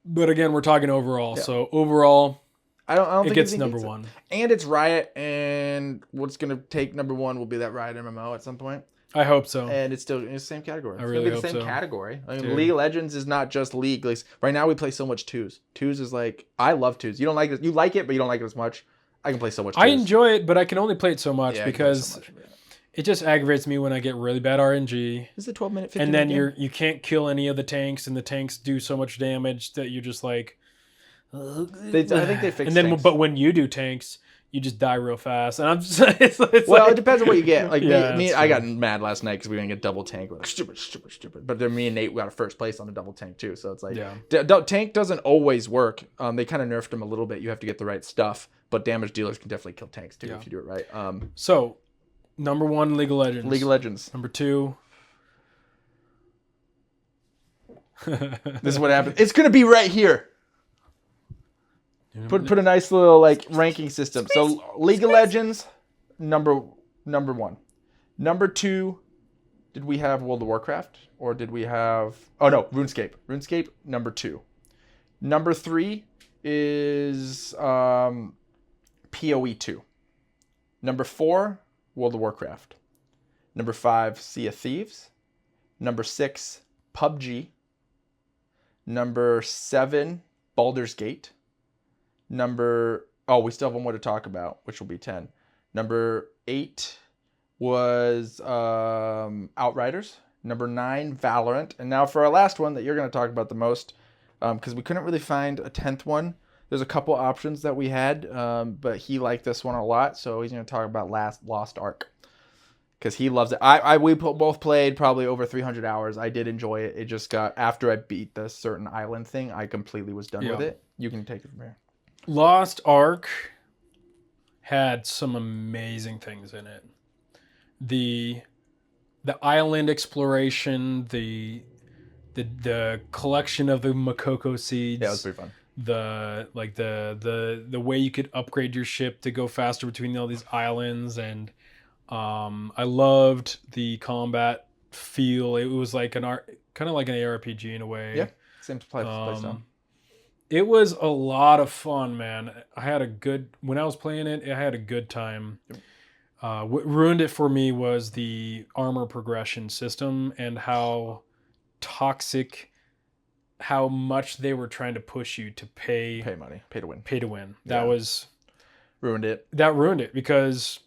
But again, we're talking overall. Yeah. So overall, I don't think it gets number 1. And it's Riot, and what's gonna take number 1 will be that Riot MMO at some point. I hope so. And it's still in the same category. I really hope so. It's gonna be the same category. I mean, League of Legends is not just League. Like, right now we play so much twos. Twos is like, I love twos. You don't like it. You like it, but you don't like it as much. I can play so much twos. I enjoy it, but I can only play it so much because it just aggravates me when I get really bad RNG. This is a 12-minute, 15 and then you can't kill any of the tanks, and the tanks do so much damage that you're just like. I think they fixed. And then, tanks. But when you do tanks, you just die real fast, and I'm just. It's well, like, it depends on what you get. Like me, I true. got mad last night because we didn't get double tank. We're like, stupid. But then me and Nate got a first place on the double tank too. So it's like, tank doesn't always work. They kind of nerfed them a little bit. You have to get the right stuff, but damage dealers can definitely kill tanks too if you do it right. So, number 1, League of Legends. League of Legends. Number 2. This is what happens. It's gonna be right here. Put a nice little like ranking system. So League of Legends, number 1. Number 2, did we have World of Warcraft, or did we have? Oh no, RuneScape. RuneScape number 2. Number 3 is PoE 2. Number 4, World of Warcraft. Number 5, Sea of Thieves. Number 6, PUBG. Number 7, Baldur's Gate. We still have one more to talk about, which will be 10. Number 8 was Outriders. Number 9, Valorant. And now for our last one that you're going to talk about the most, because we couldn't really find a 10th one. There's a couple options that we had, but he liked this one a lot, so he's going to talk about Lost Ark. Because he loves it. We both played probably over 300 hours. I did enjoy it. It just got, after I beat the certain island thing, I completely was done with it. You can take it from here. Lost Ark had some amazing things in it. The island exploration, the collection of the Makoko seeds. Yeah, it was pretty fun. The way you could upgrade your ship to go faster between all these islands, and I loved the combat feel. It was like kind of like an ARPG in a way. Yeah, same play style. It was a lot of fun, man. When I was playing it, I had a good time. Yep. What ruined it for me was the armor progression system and how toxic, how much they were trying to push you to pay money, pay to win. That ruined it. That ruined it because,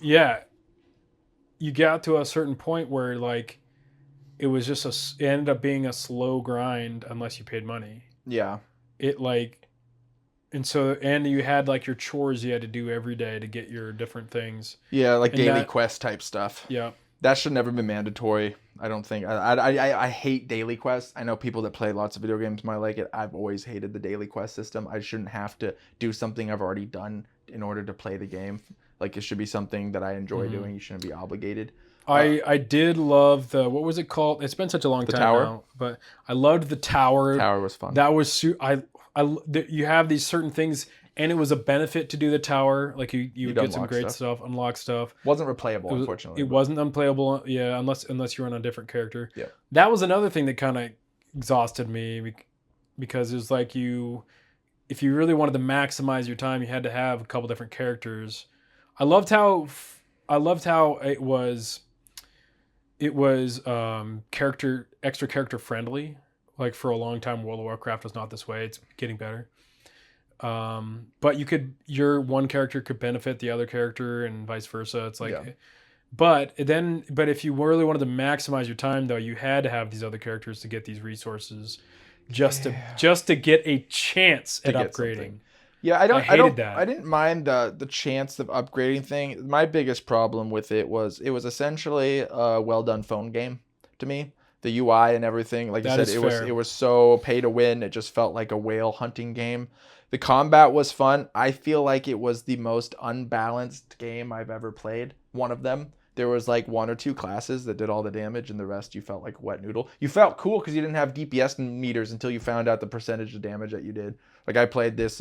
yeah, you got to a certain point where like it was just it ended up being a slow grind unless you paid money. Yeah. And you had like your chores you had to do every day to get your different things. Yeah, like daily quest type stuff. Yeah. That should never be mandatory. I don't think. I hate daily quests. I know people that play lots of video games might like it. I've always hated the daily quest system. I shouldn't have to do something I've already done in order to play the game. Like, it should be something that I enjoy doing. You shouldn't be obligated. I did love what was it called? It's been such a long time tower now, but I loved the tower. The tower was fun. That was you have these certain things, and it was a benefit to do the tower. Like you get some great stuff, unlock stuff. Wasn't replayable, unfortunately. It wasn't unplayable, yeah, unless you were on a different character. Yeah. That was another thing that kind of exhausted me because it was like if you really wanted to maximize your time, you had to have a couple different characters. I loved how it was extra character friendly. Like, for a long time, World of Warcraft was not this way. It's getting better. But your one character could benefit the other character and vice versa. It's like, yeah. But if you really wanted to maximize your time, though, you had to have these other characters to get these resources, just to get a chance at upgrading. Something. Yeah, I didn't mind the chance of upgrading thing. My biggest problem with it was essentially a well done phone game to me. The UI and everything, like you said, it was so pay to win. It just felt like a whale hunting game. The combat was fun. I feel like it was the most unbalanced game I've ever played. One of them. There was like 1 or 2 classes that did all the damage, and the rest you felt like a wet noodle. You felt cool because you didn't have DPS meters until you found out the percentage of damage that you did. Like, I played this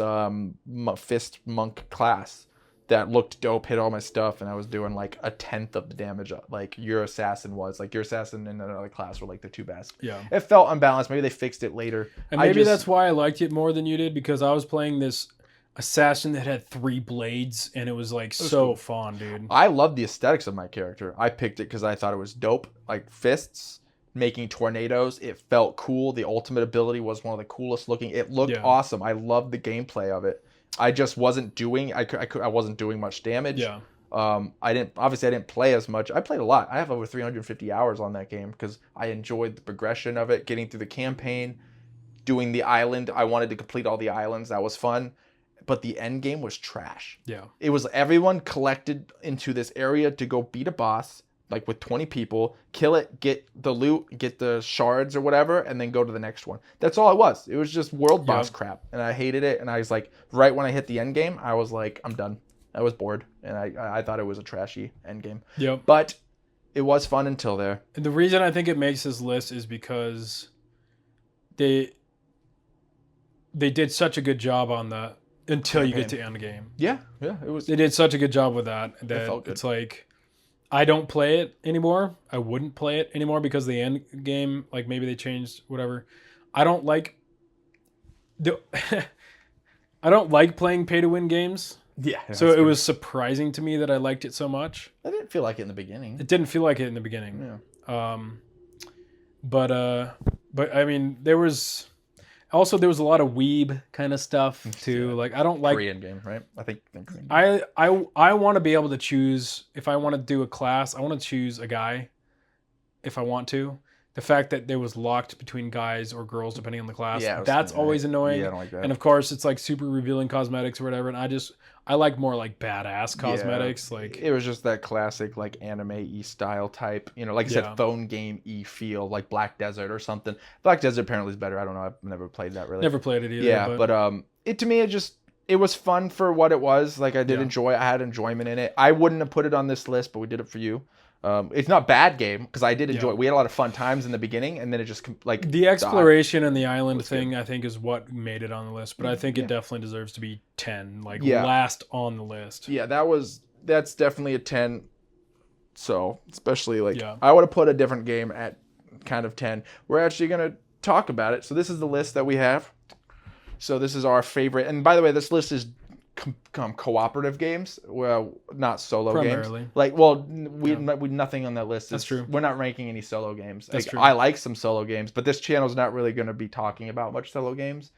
fist monk class that looked dope, hit all my stuff, and I was doing like 1/10 of the damage like your assassin was. Like, your assassin and another class were like the 2 best. Yeah. It felt unbalanced. Maybe they fixed it later. And maybe that's why I liked it more than you did, because I was playing this assassin that had 3 blades, and it was like so fun, dude. I loved the aesthetics of my character. I picked it because I thought it was dope. Like, fists, making tornadoes. It felt cool. The ultimate ability was one of the coolest looking. It looked awesome. I loved the gameplay of it. I just wasn't doing. I wasn't doing much damage. Yeah. I didn't play as much. I played a lot. I have over 350 hours on that game because I enjoyed the progression of it, getting through the campaign, doing the island. I wanted to complete all the islands. That was fun. But the end game was trash. Yeah. It was everyone collected into this area to go beat a boss, like with 20 people, kill it, get the loot, get the shards or whatever, and then go to the next one. That's all it was. It was just world boss crap. And I hated it. And I was like, right when I hit the end game, I was like, I'm done. I was bored. And I thought it was a trashy end game. Yep. But it was fun until there. And the reason I think it makes this list is because they did such a good job on that until you get to end game. Yeah. It was. They did such a good job with that it felt good. It's like, I don't play it anymore. I wouldn't play it anymore because the end game, like maybe they changed whatever. I don't like the I don't like playing pay to win games. Yeah, So that's it good. was surprising to me that I liked it so much. I didn't feel like it in the beginning. It didn't feel like it in the beginning. Yeah. Um, but I mean, there was a lot of weeb kind of stuff too. Yeah. Like I don't like Korean game, right? I think Korean game. I want to be able to choose if I want to do a class. I want to choose a guy if I want to. The fact that there was locked between guys or girls depending on the class, Yeah, it was that's kinda- always annoying. Yeah, I don't like that. And of course, it's like super revealing cosmetics or whatever. And I like more like badass cosmetics. Yeah, Like it was just that classic like anime-y style type, like I Yeah. said, phone game-y feel, like Black Desert or something. Black Desert apparently is better. I don't know. I've never played that really. never played it either. Yeah, but it to me it was fun for what it was. Like I did Yeah. enjoy. I had enjoyment in it. I wouldn't have put it on this list, but we did it for you. It's not a bad game because I did enjoy Yeah. it. We had a lot of fun times in the beginning, and then it just like the exploration and the island was thing, I think, is what made it on the list. But I think Yeah. it definitely deserves to be 10, like Yeah. last on the list. Yeah, that's definitely a 10. So, especially like Yeah. I would have put a different game at kind of 10. We're actually going to talk about it. So, this is the list that we have. So, this is our favorite. And by the way, this list is cooperative games, well, not solo Primarily. games. Like, well, we nothing on that list. That's true. We're not ranking any solo games. That's Like, true. I like some solo games, but this channel's not really going to be talking about much solo games.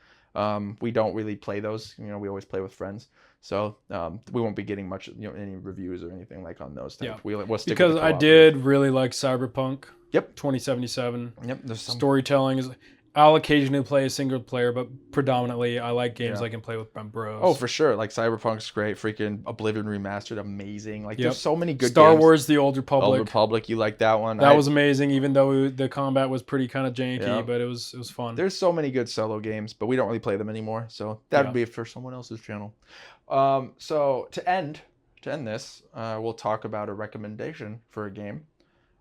We don't really play those. We always play with friends. So we won't be getting much, any reviews or anything like on those things. Yeah. We'll stick Because with the I cooperative. did really like Cyberpunk. Yep. 2077. Yep. There's some. Storytelling is. I'll occasionally play a single player, but predominantly I like games Yeah. I can play with my bros. Oh, for sure. Like Cyberpunk's great. Freaking Oblivion Remastered, amazing. Like Yep. there's so many good Star games. Wars: The Old Old Republic. Republic, you like that one? That was amazing, even though the combat was pretty kind of janky, Yeah. but it was fun. There's so many good solo games, but we don't really play them anymore. So that would Yeah. be for someone else's channel. So to end this, we'll talk about a recommendation for a game.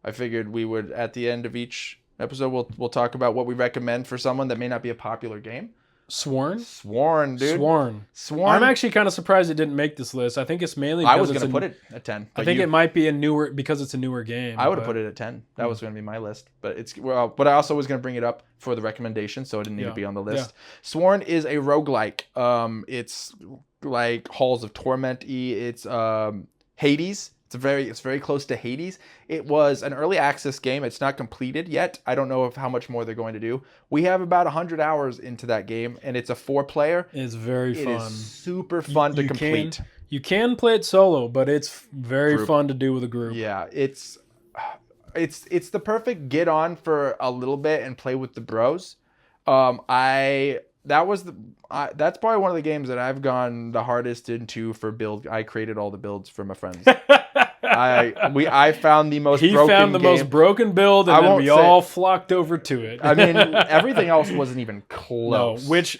I figured we would at the end of each episode we'll talk about what we recommend for someone that may not be a popular game. Sworn. Sworn, dude. Sworn. Sworn. I'm actually kind of surprised it didn't make this list. I think it's mainly I because was it's gonna put it at 10. I think it might be a newer because it's a newer game. I would have but- put it at 10. That was going to be my list. But but I also was going to bring it up for the recommendation, so it didn't need to Yeah. be on the list. Sworn is a roguelike. It's like Halls of Torment-y. It's Hades. It's very close to Hades. It was an early access game. It's not completed yet. I don't know how much more they're going to do. We have about 100 hours into that game, and it's a 4-player. It's very It fun. is super fun to complete. You can play it solo, but it's very Group. fun to do with a group. Yeah, it's the perfect get on for a little bit and play with the bros. That's probably one of the games that I've gone the hardest into for build. I created all the builds for my friends. I found the most He broken found the game. most broken build, and I then won't we say- all flocked over to it. I mean, everything else wasn't even no, close. which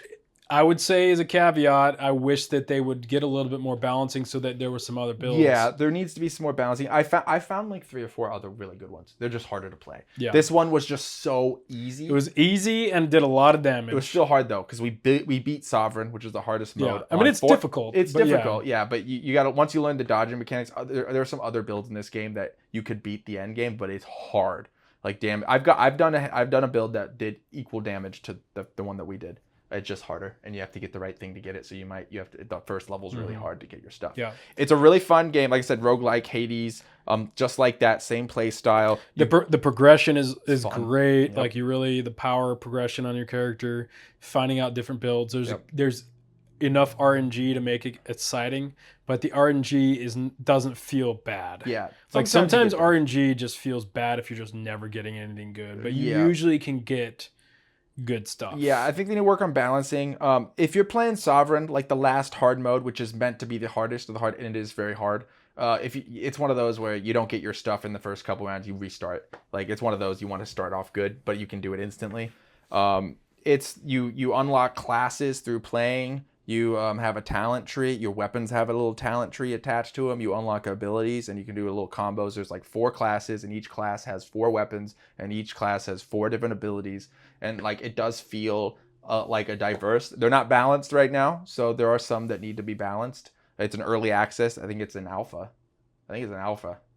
I would say is a caveat. I wish that they would get a little bit more balancing so that there were some other builds. Yeah, there needs to be some more balancing. I found like 3 or 4 other really good ones. They're just harder to play. Yeah. This one was just so easy. It was easy and did a lot of damage. It was still hard though because we beat Sovereign, which is the hardest mode. Yeah. I mean, it's difficult. It's but difficult, yeah. But you got to once you learn the dodging mechanics. There are some other builds in this game that you could beat the end game, but it's hard. Like damn, I've done a build that did equal damage to the one that we did. It's just harder, and you have to get the right thing to get it. So the first level's really hard to get your stuff. Yeah. It's a really fun game. Like I said, roguelike, Hades, just like that, same play style. The progression is fun. great. Yep. Like the power progression on your character, finding out different builds. There's enough RNG to make it exciting, but the RNG doesn't feel bad. Yeah. Like sometimes you get RNG just feels bad if you're just never getting anything good, but you Yeah. usually can get good stuff. Yeah, I think they need to work on balancing. If you're playing Sovereign, like the last hard mode, which is meant to be the hardest of the hard, and it is very hard. It's one of those where you don't get your stuff in the first couple rounds, you restart. Like it's one of those you want to start off good, but you can do it instantly. It's you unlock classes through playing. You have a talent tree. Your weapons have a little talent tree attached to them. You unlock abilities, and you can do little combos. There's like 4 classes, and each class has 4 weapons, and each class has 4 different abilities. And like it does feel like a diverse. They're not balanced right now, so there are some that need to be balanced. It's an early access. I think it's an alpha.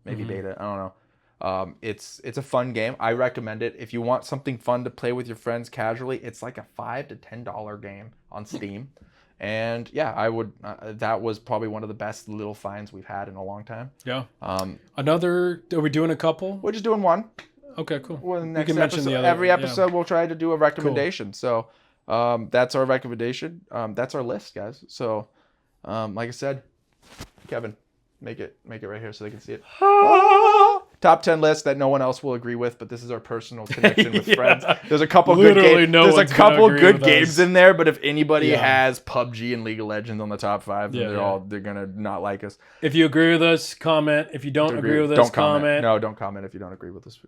maybe beta. I don't know. It's a fun game. I recommend it if you want something fun to play with your friends casually. It's like a $5 to $10 game on Steam, and yeah, I would. That was probably one of the best little finds we've had in a long time. Yeah. Another. Are we doing a couple? We're just doing one. Okay, cool. Well, the We next can mention episode, the other. every Yeah. episode we'll try to do a recommendation. So that's our recommendation. That's our list, guys. So like I said, Kevin, make it right here so they can see it. Top 10 list that no one else will agree with, but this is our personal connection with friends. There's a couple Literally good games. no There's a one's gonna couple agree good with games us. in there, but if anybody Yeah. has PUBG and League of Legends on the top 5, then they're gonna not like us. If you agree with us, comment. If you don't agree with us, don't comment. No, don't comment if you don't agree with us.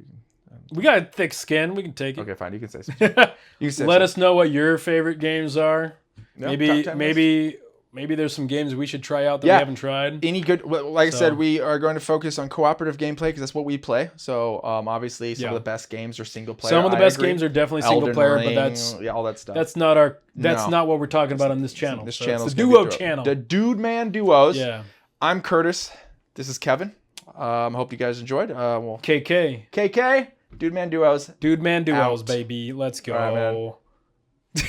We got thick skin. We can take it. Okay, fine. You can say something. You can say Let us know what your favorite games are. No, top 10 Maybe there's some games we should try out that Yeah. we haven't tried. Any good, like I said, we are going to focus on cooperative gameplay because that's what we play. So obviously some of the best games are single player. Some of the I best agree. games are definitely Elden single player, Ring, but that's all that stuff. that's not our No. not what we're talking about on this channel. This So channel it's is the gonna be Duo channel. The Dudeman Duos. Yeah. I'm Curtis. This is Kevin. Hope you guys enjoyed. Well, KK. KK, Dudeman Duos. Dudeman Duos, Out. baby. Let's go. All right, man.